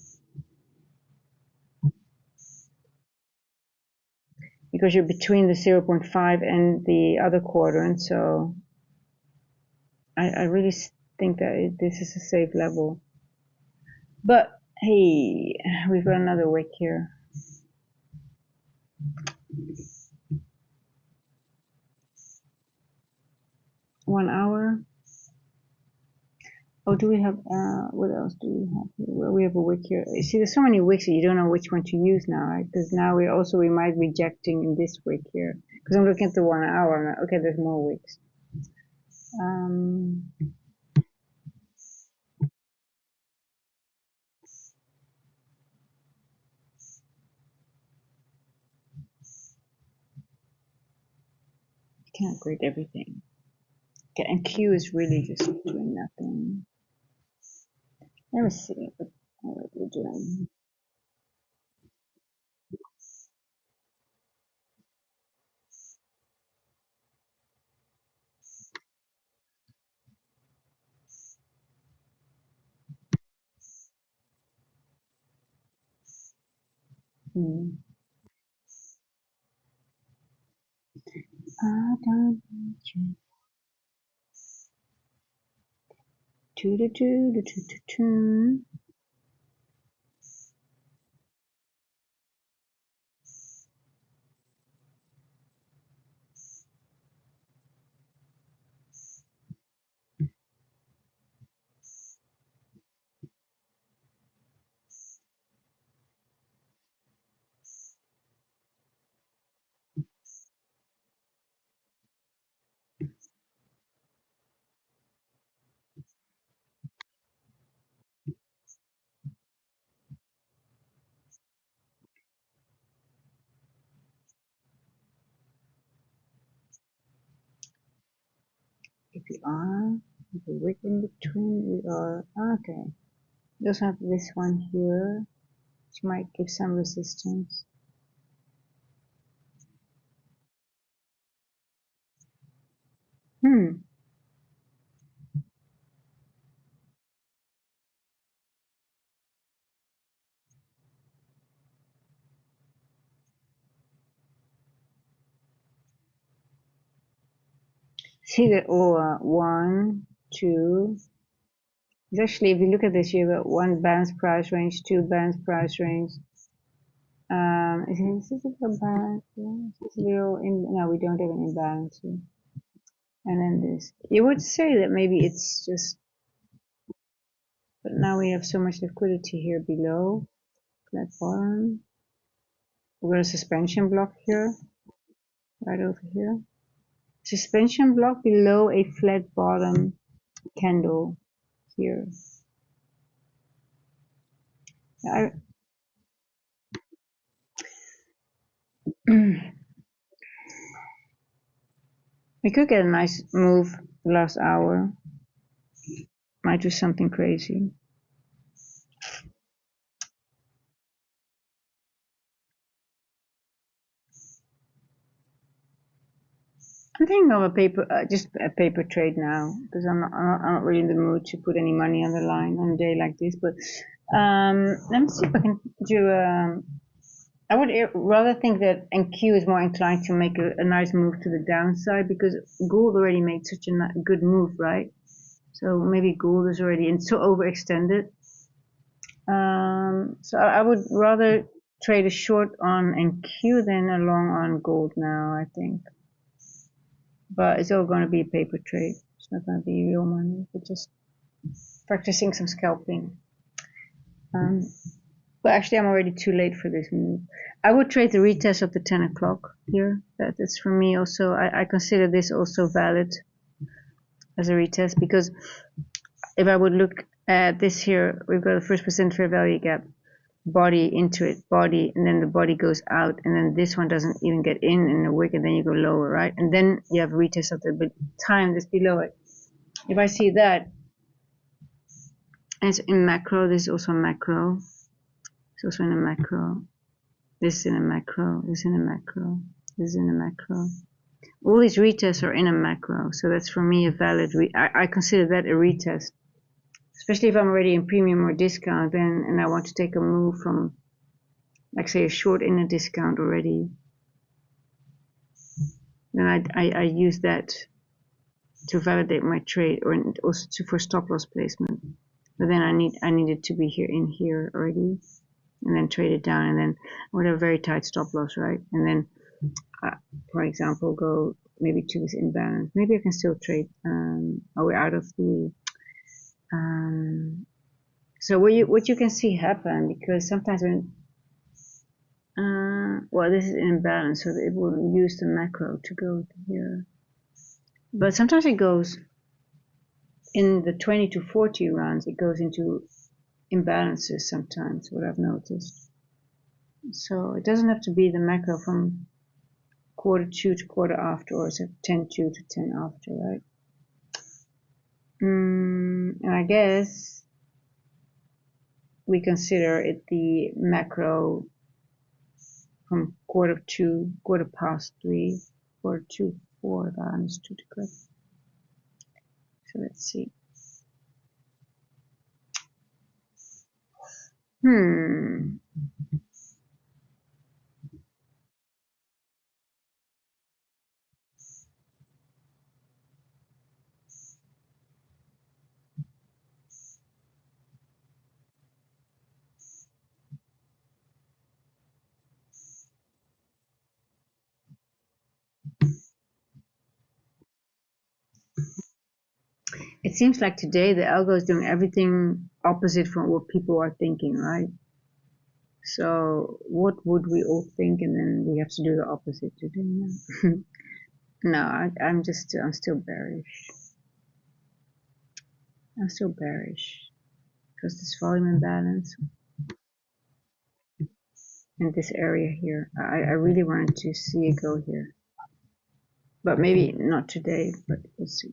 Because you're between the 0.5 and the other quadrant, so I really think that this is a safe level. But hey, we've got another wick here. 1 hour. Oh, do we have, what else do we have here? Well, we have a wick here. You see, there's so many wicks that you don't know which one to use now, right? Because now we might be rejecting in this wick here. Because I'm looking at the 1 hour. I'm like, okay, there's more wicks. Can't grade everything. Okay, and Q is really just doing nothing. Let me see what we're doing. Hmm. I don't need you. Toot. If we are, with a wick in between, we are, okay. We also have this one here, which might give some resistance. Hmm. See that, oh, 1, 2. It's actually, if you look at this, you have 1 balanced price range, 2 balanced price range. Is this a balance? Yeah, is this zero in? No, we don't have an imbalance here. And then this. You would say that maybe it's just, but now we have so much liquidity here below, flat bottom. We've got a suspension block here, right over here. Suspension block below a flat bottom candle here. I, we could get a nice move the last hour. Might do something crazy. I'm thinking of a paper, just a paper trade now, because I'm not really in the mood to put any money on the line on a day like this. But let me see if I can do. I would rather think that NQ is more inclined to make a nice move to the downside, because gold already made such a good move, right? So maybe gold is already so overextended. So I would rather trade a short on NQ than a long on gold now, I think. But it's all going to be a paper trade. It's not going to be real money. We're just practicing some scalping. But actually, I'm already too late for this move. I would trade the retest of the 10 o'clock here. That's for me also. I consider this also valid as a retest, because if I would look at this here, we've got a first percent fair value gap, body into it, body, and then the body goes out, and then this one doesn't even get in the wick, and then you go lower, right? And then you have a retest of the time that's below it. If I see that, and it's in macro, this is also macro. It's also in a macro. This is in a macro. This is in a macro. This is in a macro. All these retests are in a macro, so that's for me a valid. I consider that a retest, especially if I'm already in premium or discount, then and I want to take a move from, like say, a short in a discount already. Then I use that to validate my trade, or also for stop loss placement. But then I need it to be here in here already, and then trade it down, and then with a very tight stop loss, right? And then, for example, go maybe to this imbalance. Maybe I can still trade. We're out of the So what you can see happen, because sometimes when well, this is imbalance, so it will use the macro to go here, but sometimes it goes in the 20 to 40 rounds, it goes into imbalances sometimes, what I've noticed. So it doesn't have to be the macro from quarter 2 to quarter after, or 10 2 to 10 after, right? And I guess we consider it the macro from quarter past 3, quarter to 4, if I understood it correctly. So let's see. It seems like today the algo is doing everything opposite from what people are thinking, right? So what would we all think, and then we have to do the opposite today? No, I'm still bearish. I'm still bearish because this volume imbalance in this area here, I really wanted to see it go here, but maybe not today. But we'll see.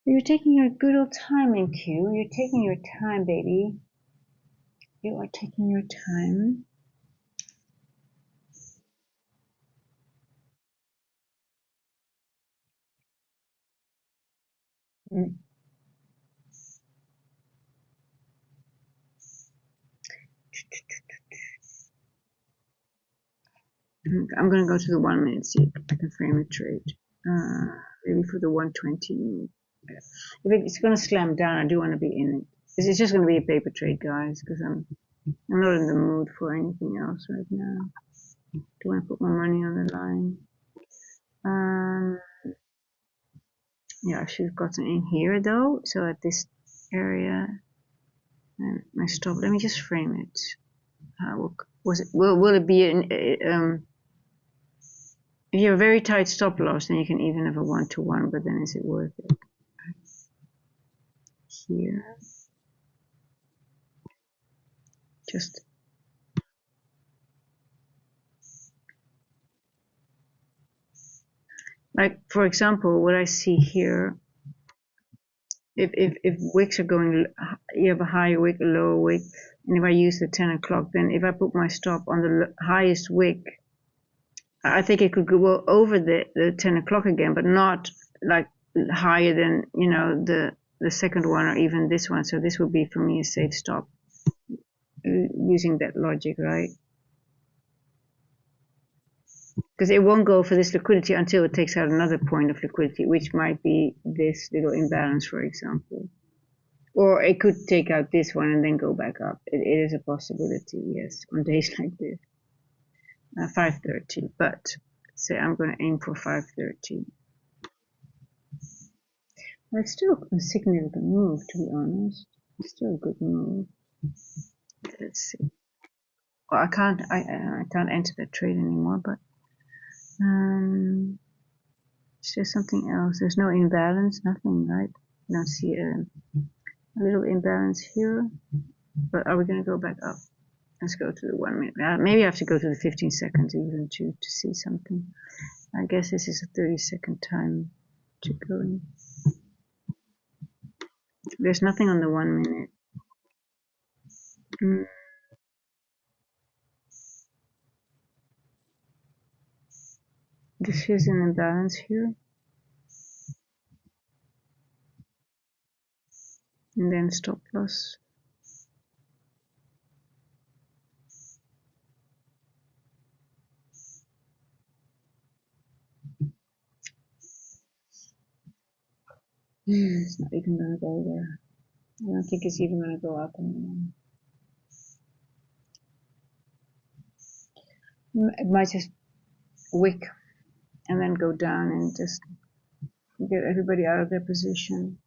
You're taking your good old time in Q. You're taking your time, baby. You are taking your time. I'm gonna go to the 1 minute, see if I can frame a trade. Maybe for the 120. If it's gonna slam down, I do want to be in it. It's just gonna be a paper trade, guys, because I'm not in the mood for anything else right now. Do want to put my money on the line? Yeah, I should have gotten in here though. So at this area, and my stop. Let me just frame it. Will it be an if you have a very tight stop loss, then you can even have a 1-to-1, but then is it worth it? Here, just like, for example, what I see here, if wicks are going, you have a higher wick, a lower wick, and if I use the 10 o'clock, then if I put my stop on the highest wick, I think it could go over the 10 o'clock again, but not like higher than, you know, the second one or even this one. So this would be for me a safe stop using that logic, right? Because it won't go for this liquidity until it takes out another point of liquidity, which might be this little imbalance, for example. Or it could take out this one and then go back up. It is a possibility, yes, on days like this. 530, but say I'm going to aim for 530. Well, it's still a significant move, to be honest. It's still a good move. Let's see. Well, I can't enter that trade anymore, but is there something else? There's no imbalance, nothing, right? I don't see a little imbalance here, but are we going to go back up? Let's go to the 1 minute. Maybe I have to go to the 15 seconds even to see something. I guess this is a 30-second time to go in. There's nothing on the 1 minute. This is an imbalance here. And then stop loss. It's not even going to go there. I don't think it's even going to go up anymore. It might just wick and then go down and just get everybody out of their position.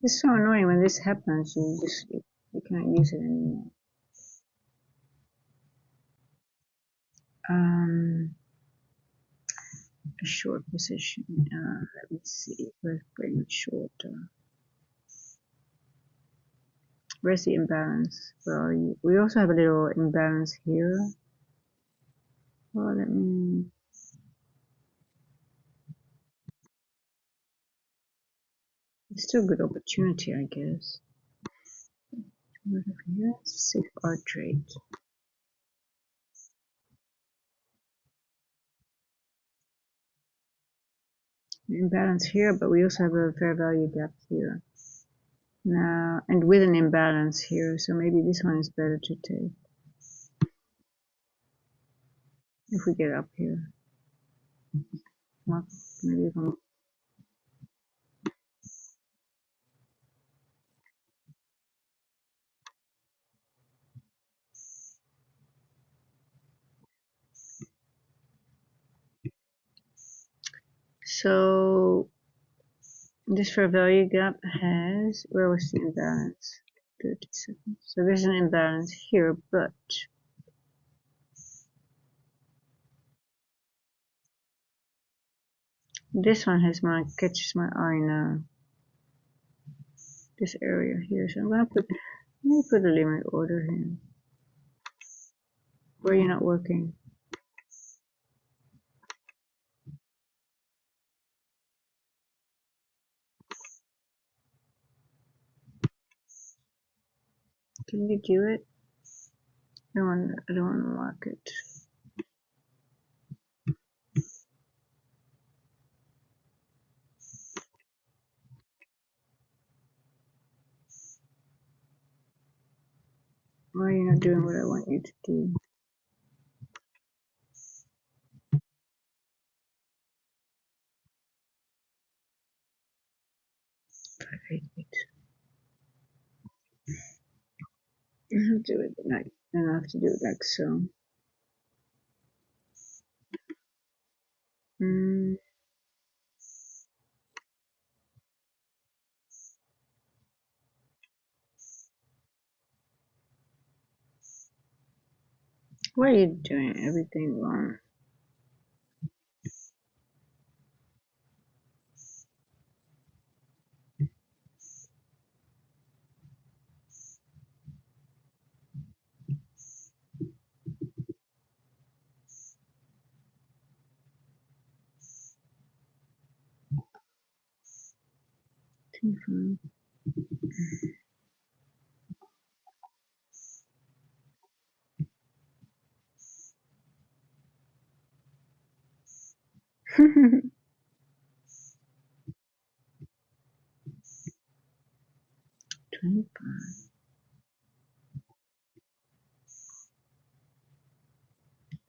It's so annoying when this happens. You can't use it anymore. A short position. Let me see. Let's bring it shorter. Where's the imbalance? Well, we also have a little imbalance here. Well, let me. It's still a good opportunity, I guess. Right over here, safe art trade. Imbalance here, but we also have a fair value gap here. Now, and with an imbalance here, so maybe this one is better to take. If we get up here. Well, maybe if I'm so this fair value gap has, where was the imbalance? 30 seconds. So there's an imbalance here, but this one catches my eye now. This area here. So I'm gonna put a limit order here. Where you're not working. Can you do it? I don't want to mark it. Why are you not doing what I want you to do? 588. I'll do it like, and I have to do it like so. Why are you doing everything wrong?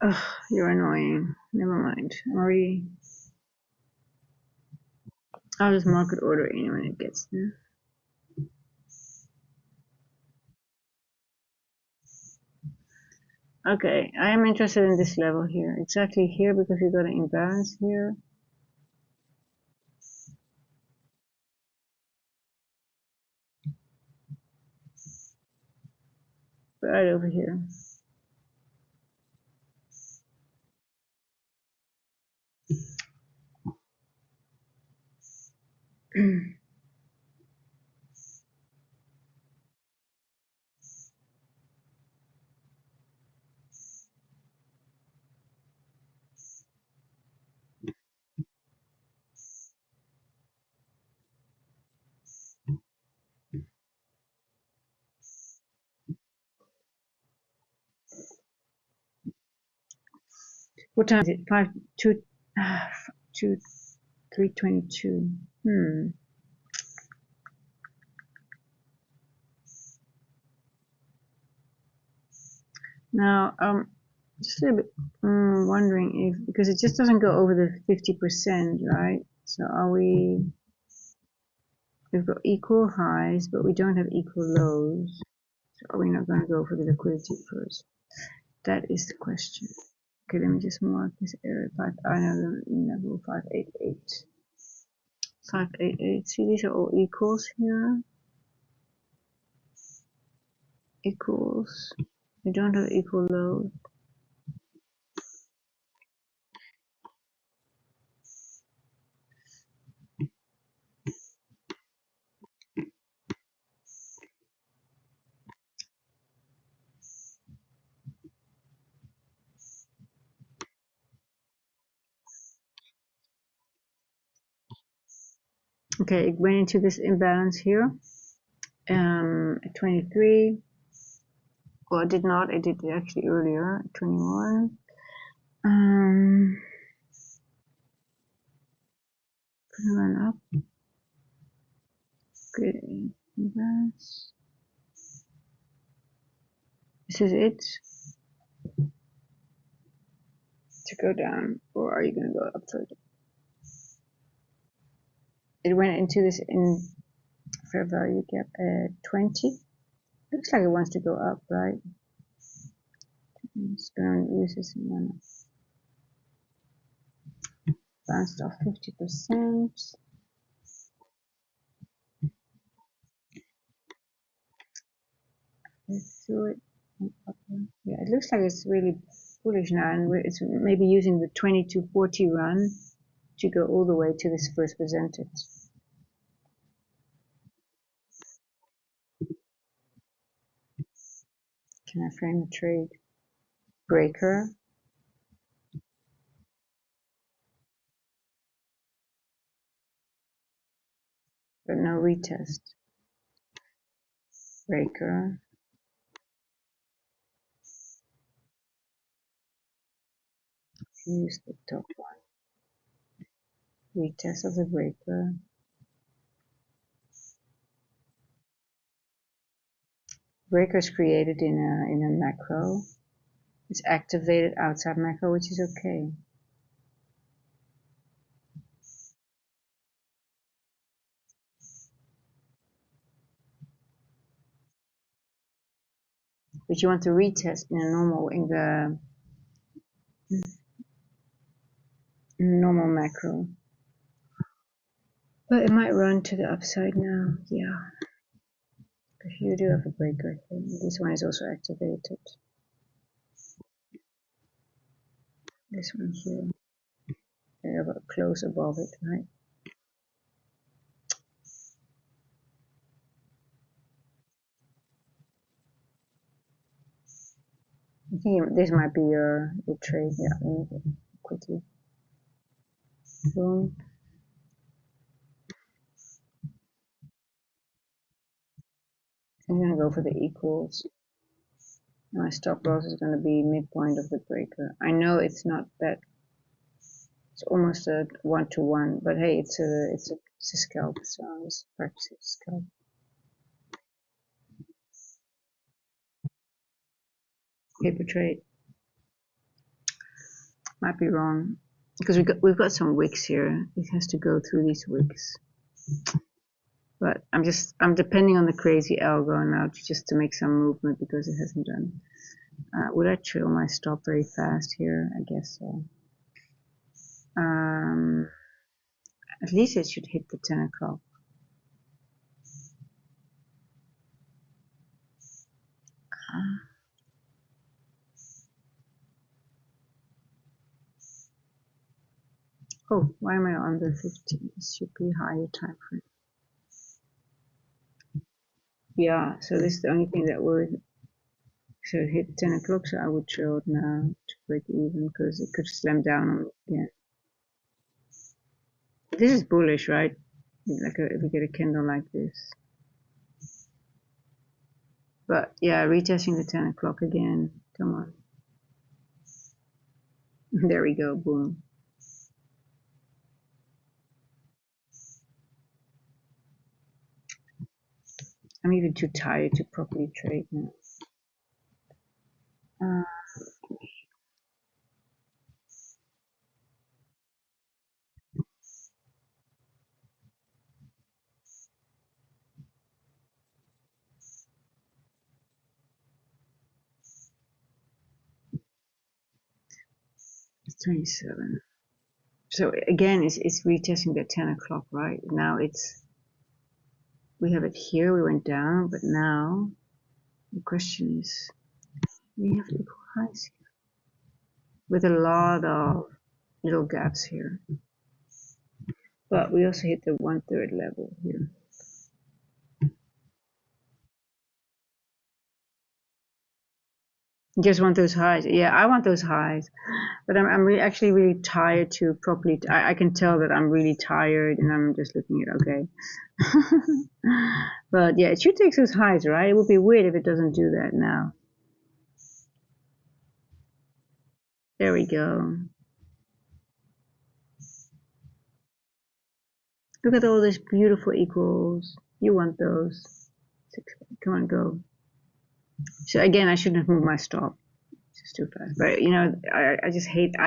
Ugh, you're annoying. Never mind. I'll just market order in when it gets there. Okay, I am interested in this level here. Exactly here because we got an imbalance here. Right over here. What time is it? 3:22. Now, just a little bit wondering if, because it just doesn't go over the 50%, right? So we've got equal highs, but we don't have equal lows. So are we not going to go for the liquidity first? That is the question. Okay, let me just mark this area. I know the level 588. 588. See, these are all equals here. Equals. We don't have equal load. Okay, it went into this imbalance here. At 23. Well, it did not. It did actually earlier. 21. Run up. Good. Imbalance. This is it. To go down, or are you going to go up further? It went into this in fair value gap at 20. Looks like it wants to go up, right? It's going to use this one. Bounced off 50%. Let's do it. Yeah, it looks like it's really bullish now, and it's maybe using the 2240 run to go all the way to this first presented. Can I frame a trade? Breaker. But no retest. Breaker. Use the top one. Retest of the breaker. Breaker is created in a macro. It's activated outside macro, which is okay. But you want to retest in a normal macro. But it might run to the upside now. Yeah. If you do have a breaker here, this one is also activated. This one here. You have a close above it, right? I think this might be your trade. Yeah, let me quickly. Boom. I'm gonna go for the equals. My stop loss is gonna be midpoint of the breaker. I know it's not that. It's almost a 1-to-1, but hey, it's a scalp, so I'm just practicing scalp. Paper trade. Might be wrong because we've got some wicks here. It has to go through these wicks. But I'm depending on the crazy algo now just to make some movement because it hasn't done. Would I trail my stop very fast here? I guess so. At least it should hit the 10 o'clock. Oh, why am I under 15? This should be higher time frame. Yeah, so this is the only thing that would. So it hit 10 o'clock, so I would trail it now to break even because it could slam down on it again. This is bullish, right? Like if we get a candle like this. But yeah, retesting the 10 o'clock again. Come on. There we go. Boom. I'm even too tired to properly trade now. It's 27. So again, it's retesting that 10 o'clock, right? Now we have it here, we went down, but now the question is, we have equal highs here with a lot of little gaps here. But we also hit the 1/3 level here. Just want those highs. Yeah, I want those highs. But I'm actually really tired to properly. I can tell that I'm really tired, and I'm just looking at okay. But yeah, it should take those highs, right? It would be weird if it doesn't do that now. There we go. Look at all these beautiful equals. You want those. Come on, go. So again, I shouldn't have moved my stop. It's just too fast. But you know, I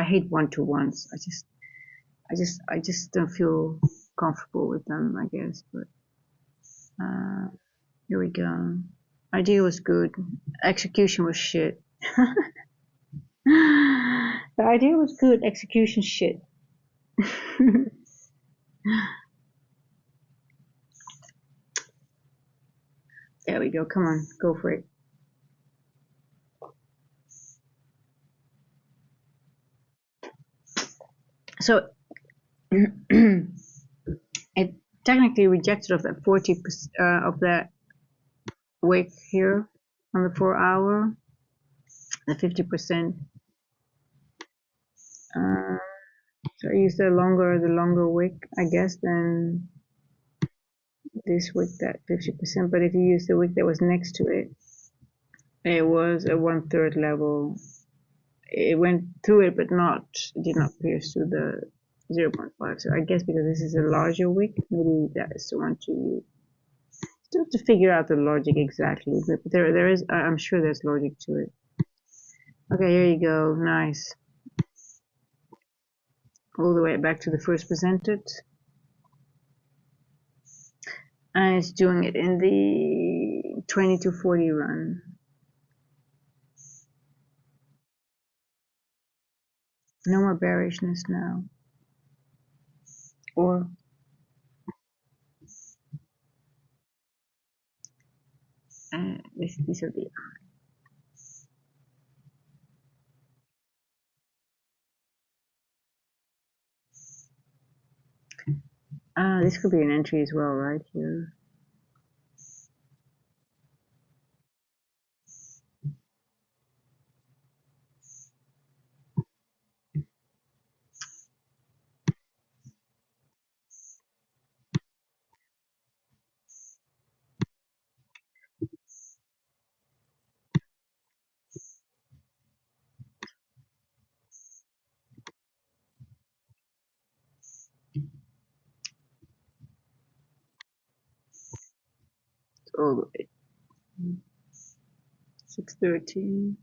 hate 1-to-1s. I just don't feel comfortable with them, I guess. But here we go. Idea was good. Execution was shit. The idea was good. Execution shit. There we go. Come on, go for it. So it technically rejected of that 40% of that wick here on the 4-hour, the 50%. So I use the longer wick, I guess, than this wick, that 50%. But if you use the wick that was next to it, it was a 1/3 level. It went through it, but did not pierce through the 0.5. So I guess because this is a larger wick, maybe that is the one to use. Still have to figure out the logic exactly, but there is. I'm sure there's logic to it. Okay, here you go. Nice. All the way back to the first presented, and it's doing it in the 20 to 40 run. No more bearishness now. Or these are the this could be an entry as well, right here. All the way. 613.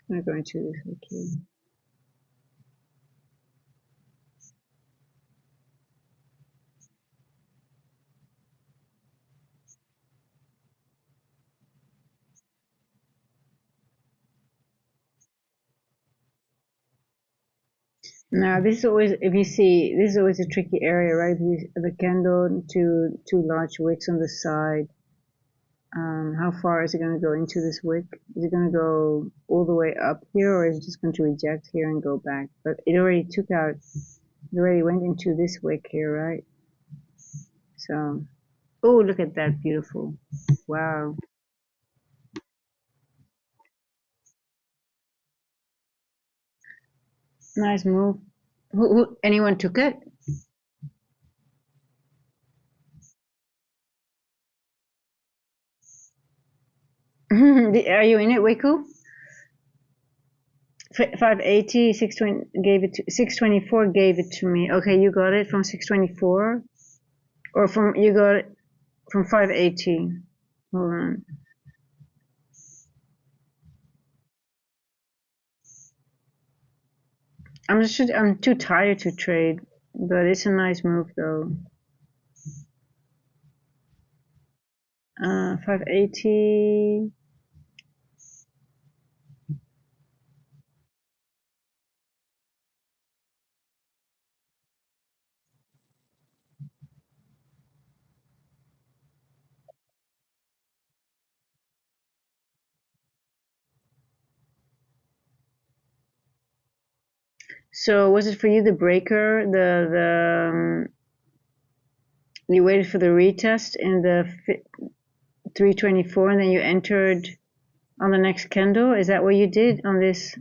I'm going to this okay. Now this is always, if you see, this is always a tricky area, right? The candle, two large wicks on the side. How far is it going to go into this wick? Is it going to go all the way up here, or is it just going to reject here and go back? But it already took out, it already went into this wick here, right? So, oh, look at that, beautiful. Wow. Nice move. Anyone took it? Are you in it, Wiku? 580, 620 gave it to 624 gave it to me. Okay, you got it from 624, or from you got it from 580. Hold on. I'm too tired to trade, but it's a nice move though. 580. So was it for you the breaker, you waited for the retest in the 324, and then you entered on the next candle? Is that what you did on this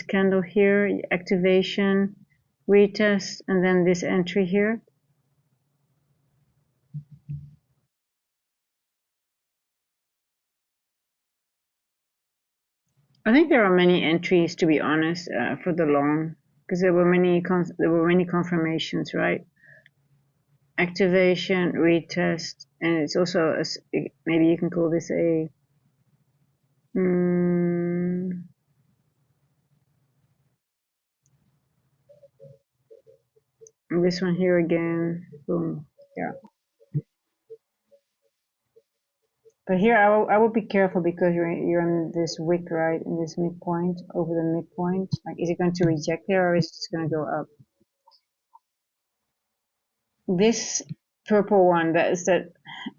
candle here? Activation, retest, and then this entry here? I think there are many entries, to be honest, for the long, because there were many confirmations, right? Activation, retest, and it's also maybe you can call this a this one here again. Boom. Yeah. But here I will be careful because you're in this wick, right? In this midpoint, over the midpoint. Like, is it going to reject there, or is it just going to go up? This purple one, that is that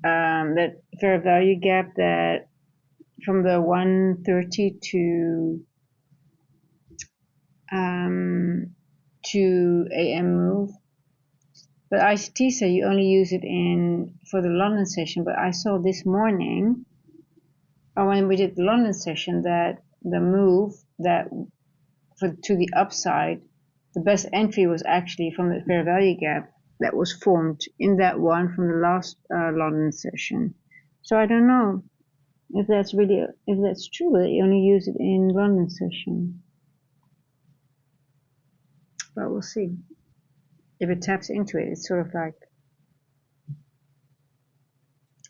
fair value gap that from the 130 to AM move. But ICT said you only use it for the London session. But I saw this morning, or when we did the London session, that the move that to the upside, the best entry was actually from the fair value gap that was formed in that one from the last London session. So I don't know if that's true that you only use it in London session. But we'll see. If it taps into it, it's sort of like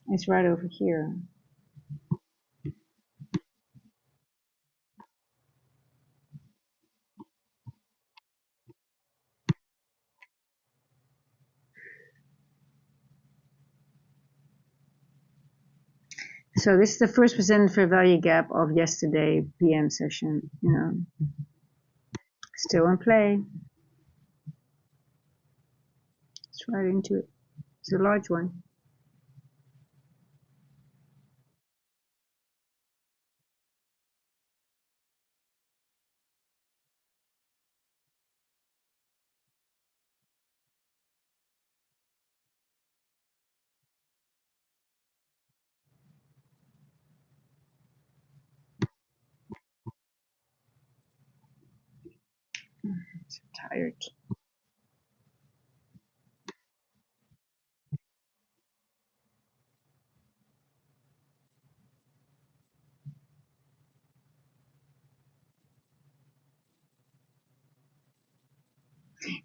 it's right over here. So this is the first presented fair value gap of yesterday PM session. Still in play. It's right into it. It's a large one. I'm so tired.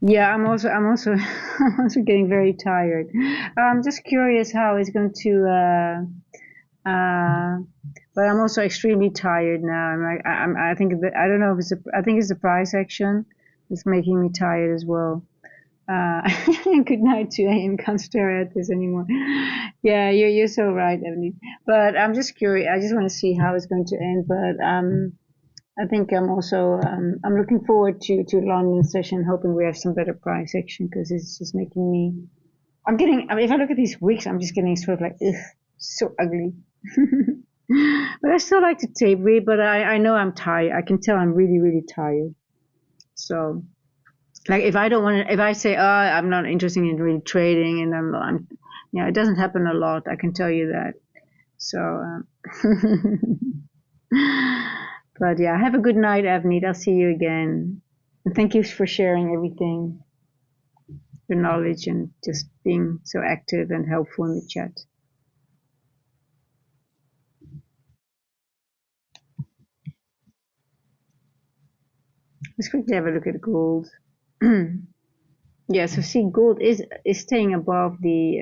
Yeah, I'm also getting very tired. I'm just curious how it's going to. But I'm also extremely tired now. I think I don't know if I think it's the price action that's making me tired as well. Good night, 2 a.m. Can't stare at this anymore. Yeah, you're so right, Emily. But I'm just curious. I just want to see how it's going to end. But I think I'm also I'm looking forward to London session, hoping we have some better price action because it's just making me. I'm getting. I mean, if I look at these wicks, I'm just getting sort of like, ugh, so ugly. But I still like to tape read, but I know I'm tired. I can tell I'm really, really tired. So, like, if I don't want to, if I say, oh, I'm not interested in really trading, and it doesn't happen a lot. I can tell you that. So, but yeah, have a good night, Avneet. I'll see you again. And thank you for sharing everything, your knowledge, and just being so active and helpful in the chat. Let's quickly have a look at gold. Yeah, so see, gold is staying above the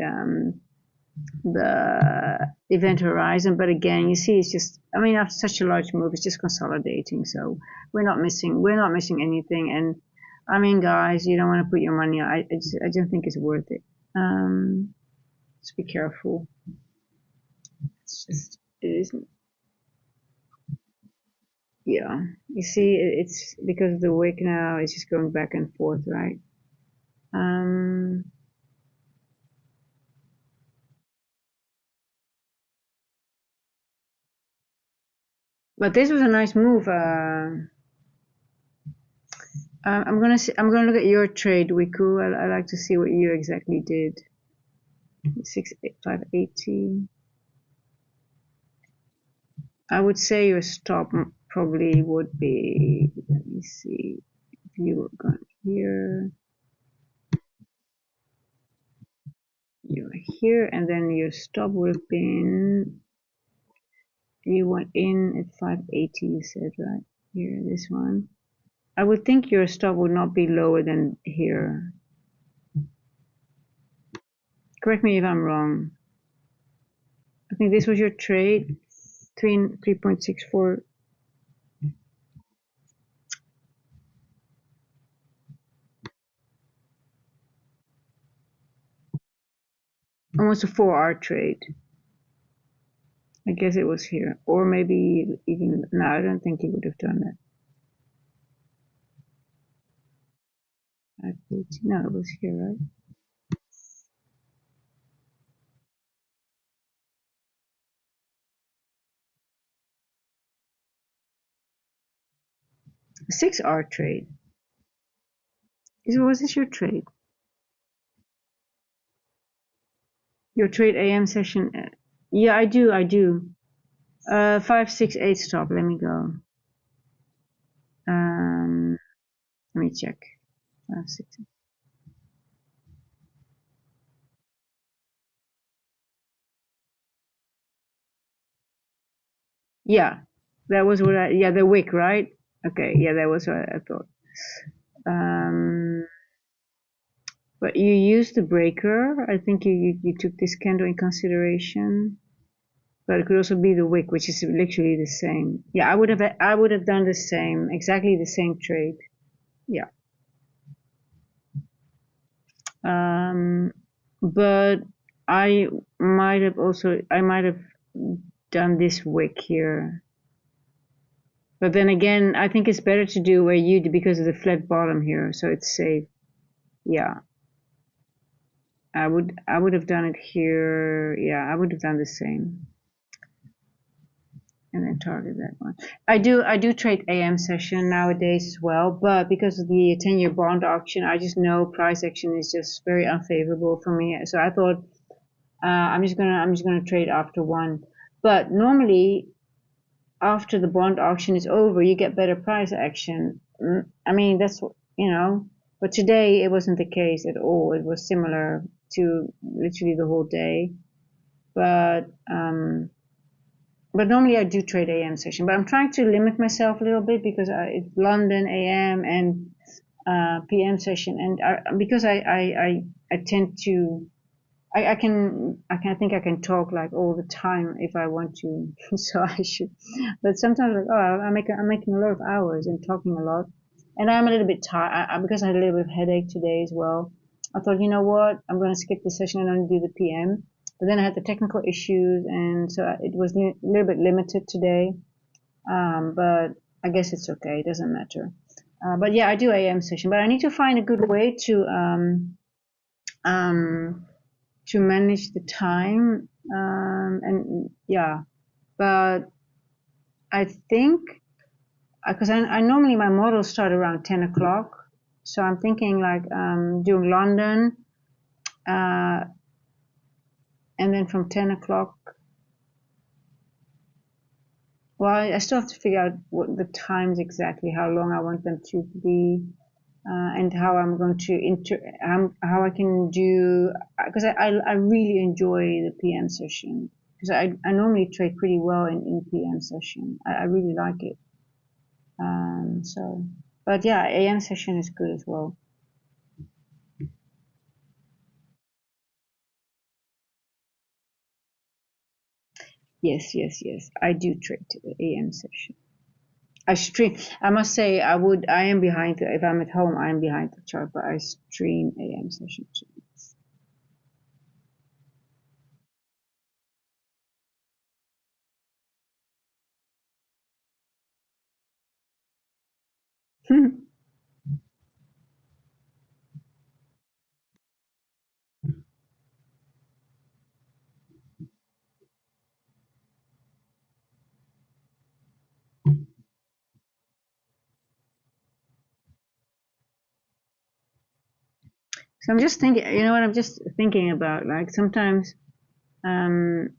event horizon, but again, you see, it's just. I mean, after such a large move, it's just consolidating. So we're not missing anything, and I mean, guys, you don't want to put your money. I don't think it's worth it. Just be careful. It's just it isn't. Yeah, you see, it's because the wick now is just going back and forth, right? But this was a nice move. I'm gonna look at your trade, Wiku. I like to see what you exactly did. 580. I would say your stop probably would be. Let me see. If you were going here, you're here, and then your stop would have been. You went in at 580. You said right here. This one. I would think your stop would not be lower than here. Correct me if I'm wrong. I think this was your trade, 3.64. Almost a 4-hour trade. I guess it was here. Or maybe even, no, I don't think he would have done that. No, it was here, right? A 6-hour trade. Was this your trade? Your trade AM session? Yeah, I do. 568 stop. Let me go. Let me check. 568. Yeah, that was what I. Yeah, the wick, right? Okay. Yeah, that was what I thought. But you used the breaker. I think you took this candle in consideration. But it could also be the wick, which is literally the same. Yeah, I would have done the same, exactly the same trade. Yeah. But I might have done this wick here. But then again, I think it's better to do where you do because of the flat bottom here, so it's safe. Yeah. I would have done it here. Yeah, I would have done the same. And then target that one. I do trade AM session nowadays as well, but because of the 10-year bond auction, I just know price action is just very unfavorable for me. So I thought I'm just gonna trade after one. But normally after the bond auction is over, you get better price action. I mean that's but today it wasn't the case at all. It was similar to literally the whole day, but normally I do trade AM session, but I'm trying to limit myself a little bit because it's London AM and PM session, and because I tend to I think I can talk like all the time if I want to, so I should. But sometimes like I'm making a lot of hours and talking a lot, and I'm a little bit tired because I had a little bit of headache today as well. I thought, you know what, I'm going to skip the session and only do the PM. But then I had the technical issues, and so it was a little bit limited today. But I guess it's okay; it doesn't matter. But yeah, I do AM session, but I need to find a good way to manage the time. And yeah, but I think because I normally my models start around 10 o'clock, so I'm thinking like doing London, uh, and then from 10 o'clock. Well, I still have to figure out what the times exactly, how long I want them to be, and how I'm going to how I can do, because I really enjoy the PM session, because I normally trade pretty well in PM session. I really like it. So, but yeah, AM session is good as well. Yes, I do trade the AM session. I stream. I must say, I am behind. If I'm at home, I am behind the chart, but I stream AM session too. So I'm just thinking. You know what? I'm just thinking about like sometimes, um,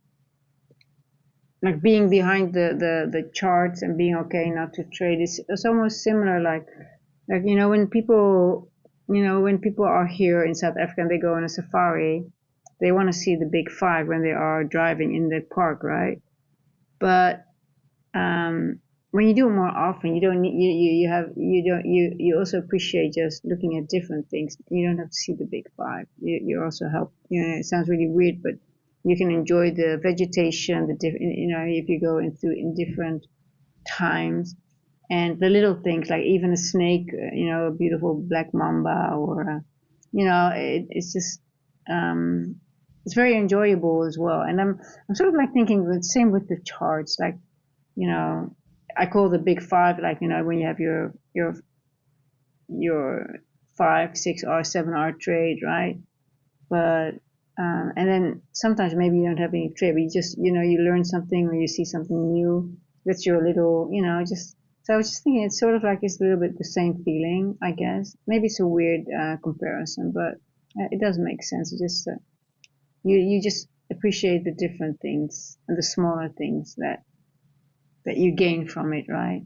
like being behind the charts and being okay not to trade. It's almost similar. Like when people are here in South Africa and they go on a safari, they want to see the big five when they are driving in the park, right? But when you do it more often, you don't need you have you don't you also appreciate just looking at different things. You don't have to see the big five. You also help. It sounds really weird, but you can enjoy the vegetation, the different. If you go into in different times, and the little things like even a snake, a beautiful black mamba, or it's just it's very enjoyable as well. And I'm sort of like thinking the same with the charts, like you know, I call the big five, like, when you have your 5, 6 hour, 7 hour trade, right? But, and then sometimes maybe you don't have any trade, but you just, you learn something or you see something new. That's your little, so I was just thinking it's sort of like it's a little bit the same feeling, I guess. Maybe it's a weird comparison, but it does make sense. It just, you just appreciate the different things and the smaller things that you gain from it, right?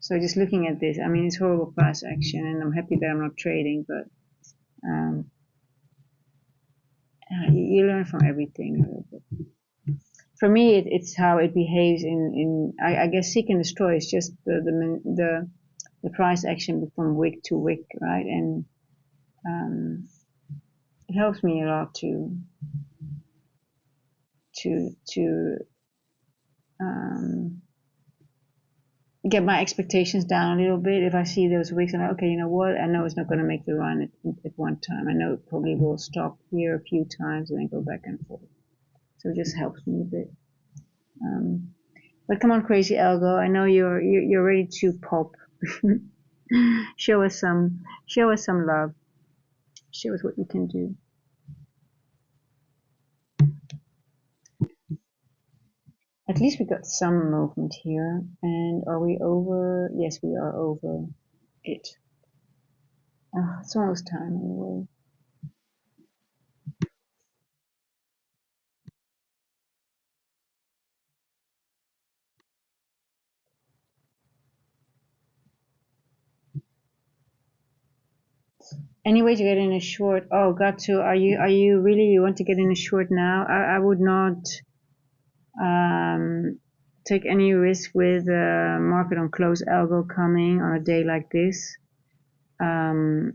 So just looking at this, I mean, it's horrible price action, and I'm happy that I'm not trading, but um, you learn from everything a little bit. For me, it's how it behaves I guess seek and destroy is just the price action from wick to wick, right? And it helps me a lot to um, get my expectations down a little bit. If I see those wicks, I'm like, okay, you know what? I know it's not going to make the run at one time. I know it probably will stop here a few times and then go back and forth. So it just helps me a bit. But come on, crazy algo. I know you're ready to pop. show us some love. Show us what you can do. At least we got some movement here. And are we over? Yes, we are over it. Oh, it's almost time anyway. Any way to get in a short? Oh, got to. Are you really? You want to get in a short now? I would not take any risk with market on close algo coming on a day like this. And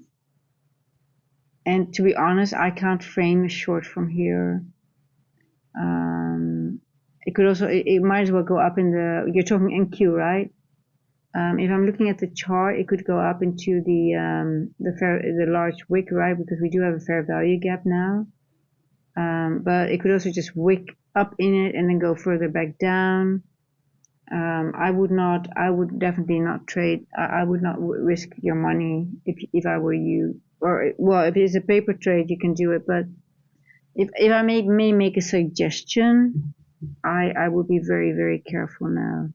to be honest, I can't frame a short from here. It could also. It might as well go up in the. You're talking NQ, right? If I'm looking at the chart, it could go up into the large wick, right? Because we do have a fair value gap now. But it could also just wick up in it and then go further back down. I would definitely not trade. I would not risk your money if I were you. Or, well, if it's a paper trade, you can do it. But if I may make a suggestion, I would be very, very careful now.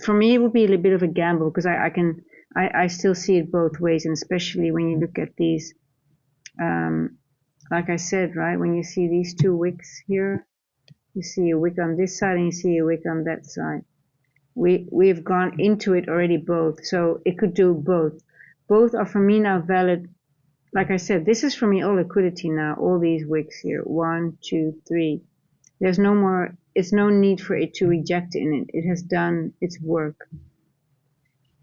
For me, it would be a little bit of a gamble because I still see it both ways, and especially when you look at these, like I said, right, when you see these two wicks here, you see a wick on this side and you see a wick on that side. We've gone into it already both, so it could do both. Both are for me now valid. Like I said, this is for me all liquidity now. All these wicks here, 1, 2, 3. There's no more. It's no need for it to reject in it. It has done its work.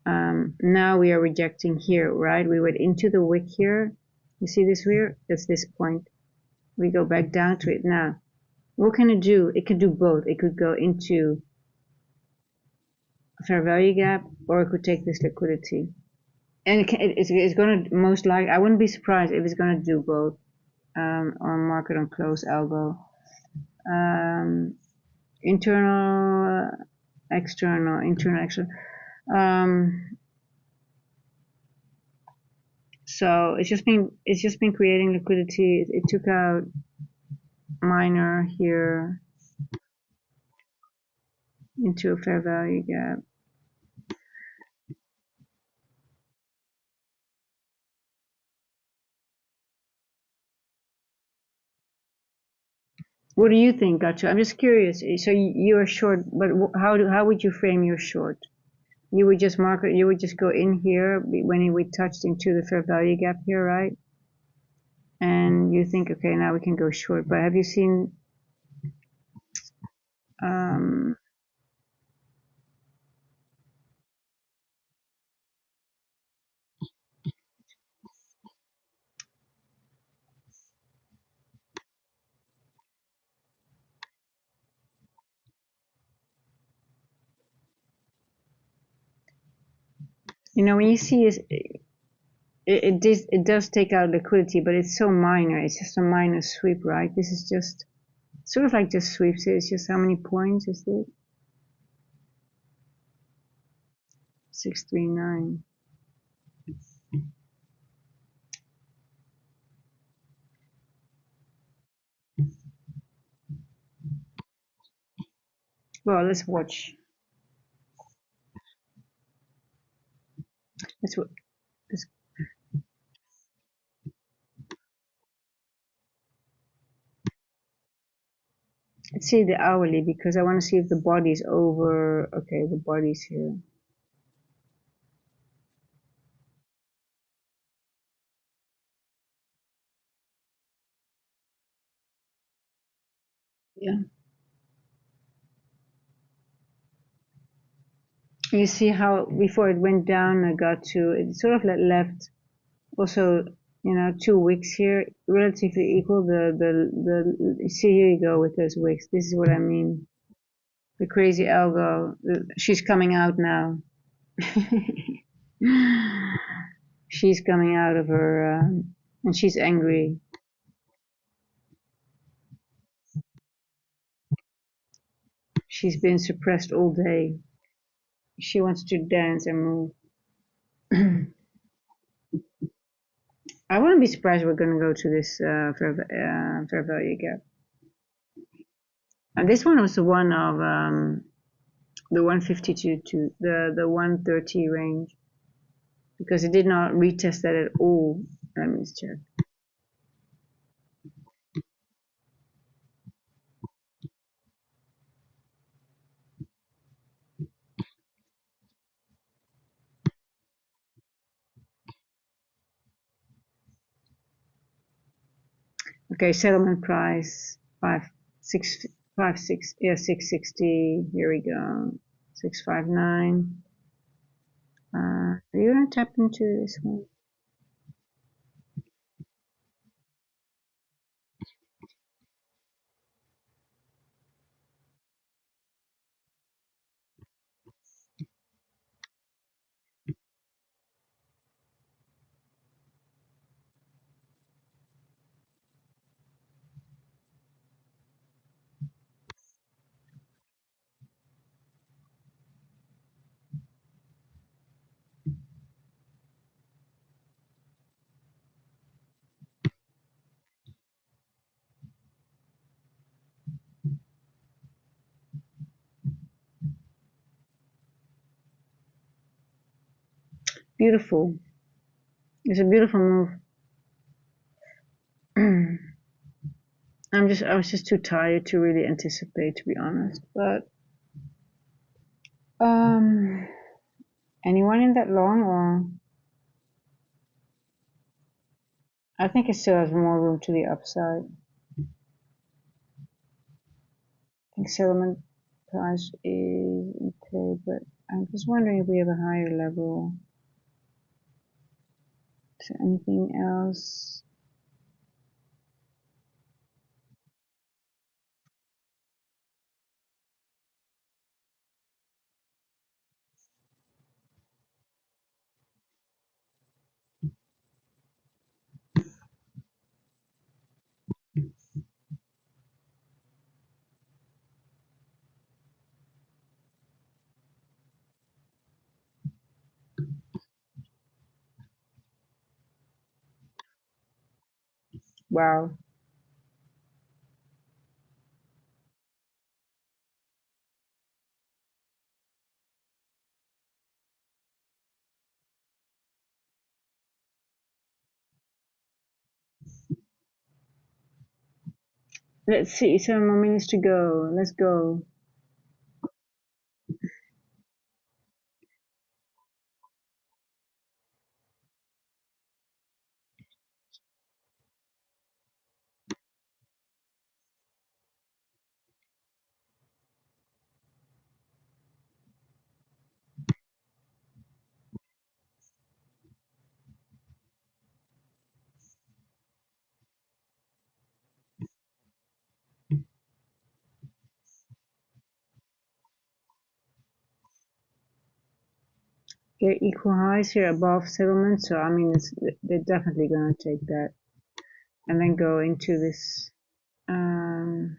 Now we are rejecting here, right? We went into the wick here. You see this here? That's this point. We go back down to it now. What can it do? It could do both. It could go into fair value gap, or it could take this liquidity. And it's going to most likely, I wouldn't be surprised if it's going to do both on market on close algo. Internal, external. So it's just been creating liquidity. It took out minor here into a fair value gap. What do you think, Gacho? I'm just curious. So you are short, but how would you frame your short? You would just market. You would just go in here when we touched into the fair value gap here, right? And you think, okay, now we can go short. But have you seen? Um, when you see it does take out liquidity, but it's so minor. It's just a minor sweep, right? This is just sort of like just sweeps it. It's just how many points is it? 639. Well, let's watch. Let's let's, let's see the hourly because I want to see if the body's over. Okay, the body's here. Yeah. You see how before it went down, I got to it sort of left also 2 wicks here relatively equal. The see, here you go with those wicks. This is what I mean. The crazy algo. She's coming out now. She's coming out of her and she's angry. She's been suppressed all day. She wants to dance and move. I wouldn't be surprised we're going to go to this fair value gap. And this one was the one of the 152 to the 130 range because it did not retest that at all. Let me just check. Okay, settlement price 660. Here we go. 659. Are you gonna tap into this one? Beautiful. It's a beautiful move. I was just too tired to really anticipate, to be honest. But anyone in that long, or I think it still has more room to the upside. I think settlement price is okay, but I'm just wondering if we have a higher level. Is there anything else? Wow. Let's see, 7 more minutes to go. Let's go. They're equal highs here above settlement, so I mean, they're definitely going to take that and then go into this. Um,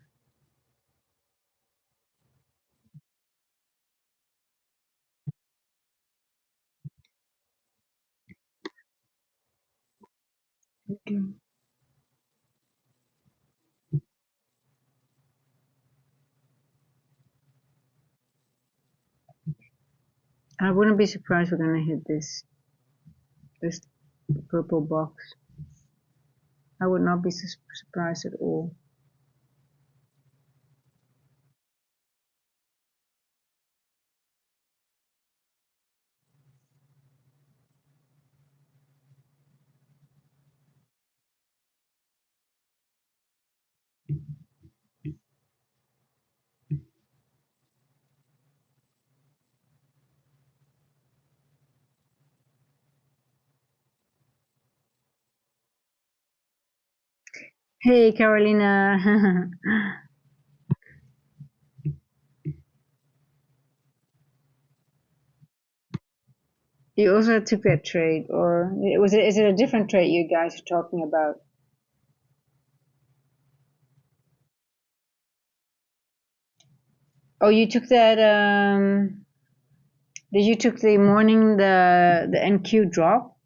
okay. I wouldn't be surprised we're going to hit this purple box. I would not be surprised at all. Hey, Carolina. You also took that trade, or is it a different trade you guys are talking about? Oh, you took that. Did you took the morning the NQ drop?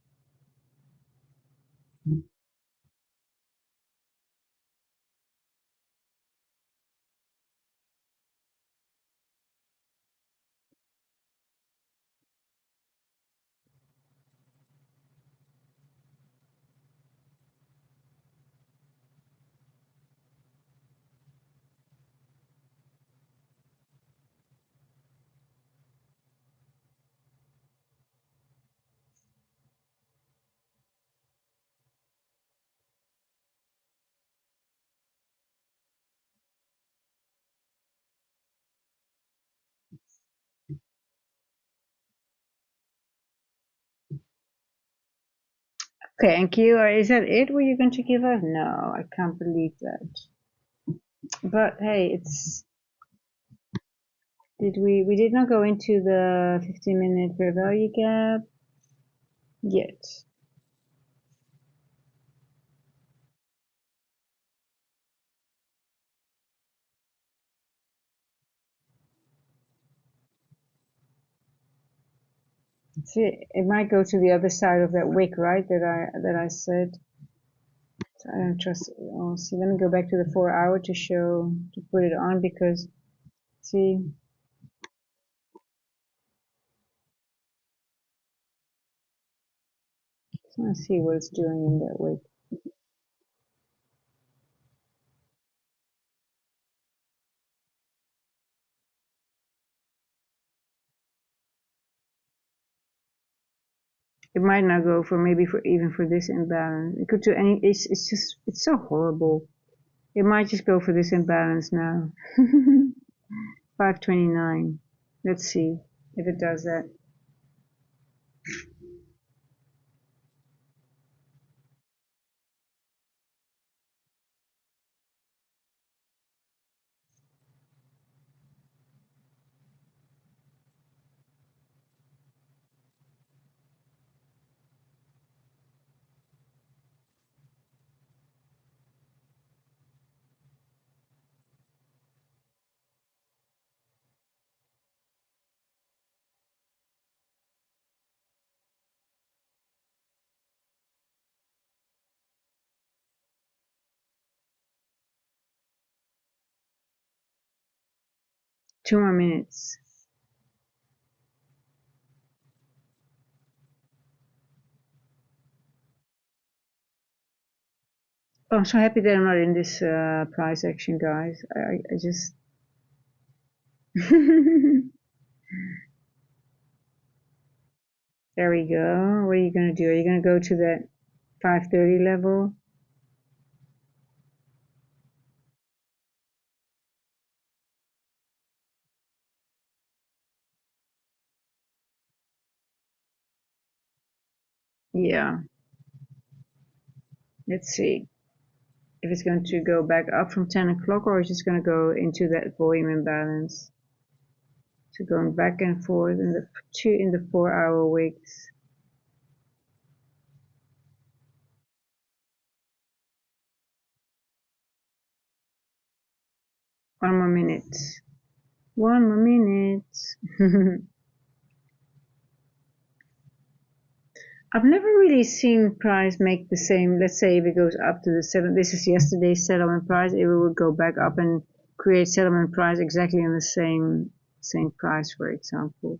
Okay, NQ, or is that it? Were you going to give us? No, I can't believe that. But hey, it's. We did not go into the 15-minute fair value gap yet. See, it might go to the other side of that wick, right? That I said. So I don't trust it. Oh, see, let me go back to the 4 hour to put it on because see, I want to see what it's doing in that wick. It might not go for maybe for even for this imbalance. It could do any. It's just it's so horrible. It might just go for this imbalance now. 529. Let's see if it does that. 2 more minutes. Oh, I'm so happy that I'm not in this price action, guys. I just. There we go. What are you going to do? Are you going to go to that 530 level? Yeah. Let's see if it's going to go back up from 10 o'clock or is it just going to go into that volume imbalance. So going back and forth in the 4-hour wicks. One more minute. One more minute. I've never really seen price make the same. Let's say if it goes up to the 7, this is yesterday's settlement price. If it would go back up and create settlement price exactly in the same price, for example,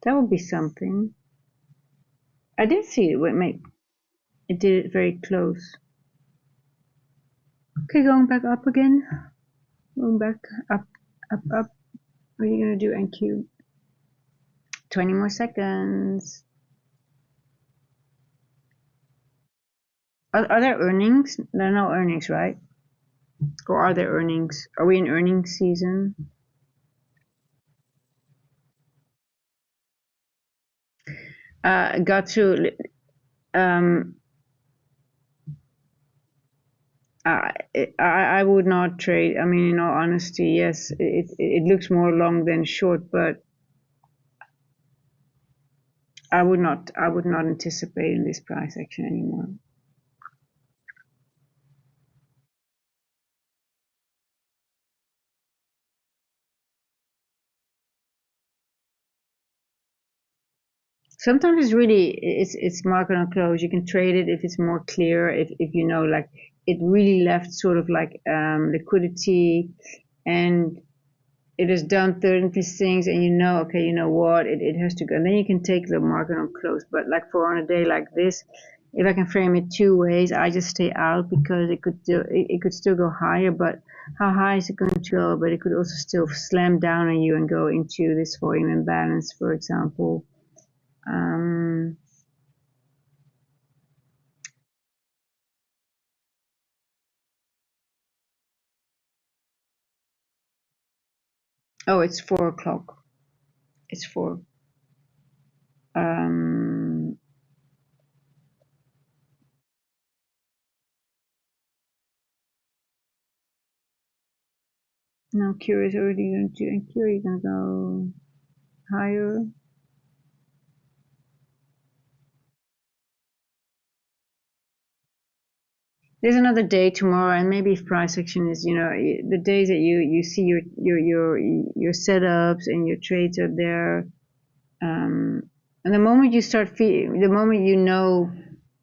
that would be something. I did see it make it did it very close. Okay, going back up again. Going back up, up, up. What are you gonna do, NQ? 20 more seconds. Are there earnings? There are no earnings, right? Or are there earnings? Are we in earnings season? Got to. I would not trade. I mean, in all honesty, yes, it looks more long than short, but I would not anticipate in this price action anymore. Sometimes it's market on close. You can trade it if it's more clear, if you know, like it really left sort of like liquidity and it has done certain things and you know, okay, you know what, it has to go. And then you can take the market on close. But like for on a day like this, if I can frame it two ways, I just stay out because it could still go higher, but how high is it going to go? But it could also still slam down on you and go into this volume imbalance, for example. Oh, it's 4 o'clock. It's 4. Now curious, already going to, and curious going to go higher. There's another day tomorrow, and maybe if price action is, the days that you see your setups and your trades are there, and the moment you start the moment you know,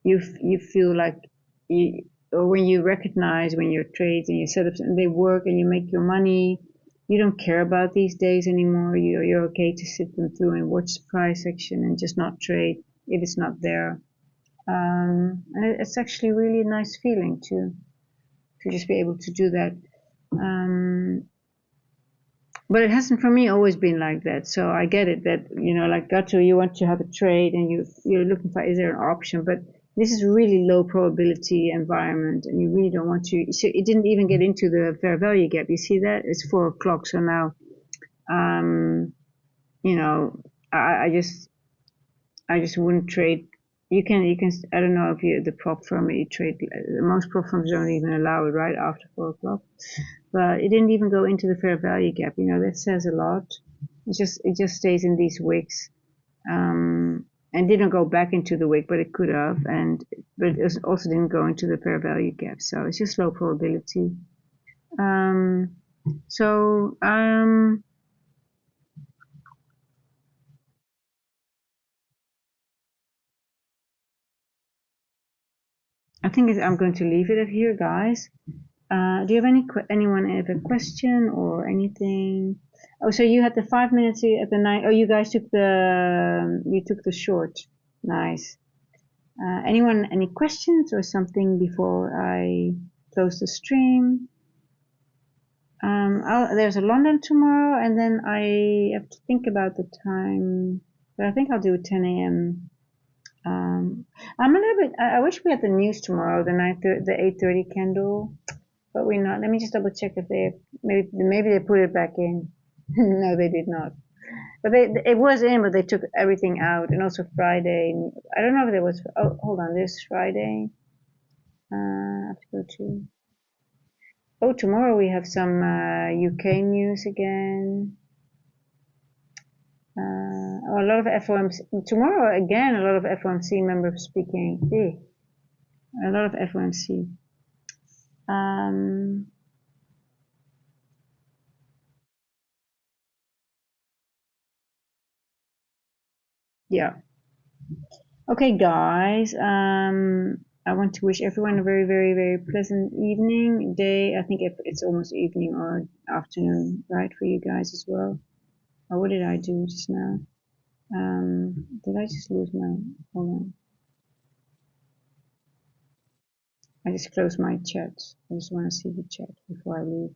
you feel like or when you recognize when your trades and your setups and they work and you make your money, you don't care about these days anymore. You're okay to sit them through and watch the price action and just not trade if it's not there. And it's actually really a nice feeling to just be able to do that. But it hasn't for me always been like that. So I get it that, like Gato, you want to have a trade and you're looking for, is there an option? But this is really low probability environment and you really don't want to. So it didn't even get into the fair value gap. You see that? It's 4 o'clock. So now, I just wouldn't trade. You can, I don't know if the prop firm you trade, most prop firms don't even allow it right after 4 o'clock. But it didn't even go into the fair value gap. That says a lot. It just stays in these wicks, and didn't go back into the wick, but it could have, but it also didn't go into the fair value gap. So it's just low probability. I think I'm going to leave it at here, guys. Do you have anyone have a question or anything? Oh, so you had the 5 minutes at the night. Oh, you guys took the short. Nice. Anyone, any questions or something before I close the stream? There's a London tomorrow, and then I have to think about the time. But I think I'll do 10 a.m. I'm a little bit. I wish we had the news tomorrow, the 8:30 candle, but we're not. Let me just double check if maybe they put it back in. No, they did not. But it was in, but they took everything out, and also Friday. I don't know if there was. Oh, hold on, this Friday. I have to go to. Oh, tomorrow we have some UK news again. A lot of FOMC tomorrow again. A lot of FOMC members speaking. A lot of FOMC. Yeah. Okay, guys. I want to wish everyone a very, very, very pleasant evening, day. I think it's almost evening or afternoon, right, for you guys as well. Oh, what did I do just now? Did I just lose my? Hold on. I just closed my chat. I just want to see the chat before I leave.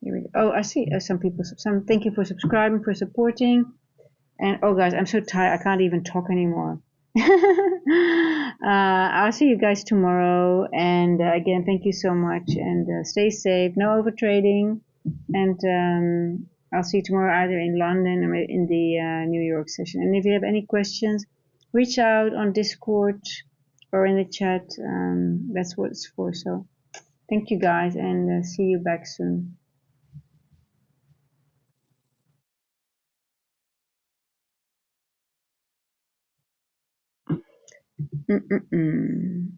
Here we go. Oh, I see some people. Thank you for subscribing, for supporting. And oh, guys, I'm so tired. I can't even talk anymore. I'll see you guys tomorrow. And again, thank you so much. And stay safe. No over trading. And I'll see you tomorrow either in London or in the New York session. And if you have any questions, reach out on Discord or in the chat. That's what it's for. So thank you guys, and see you back soon. Mm-mm-mm.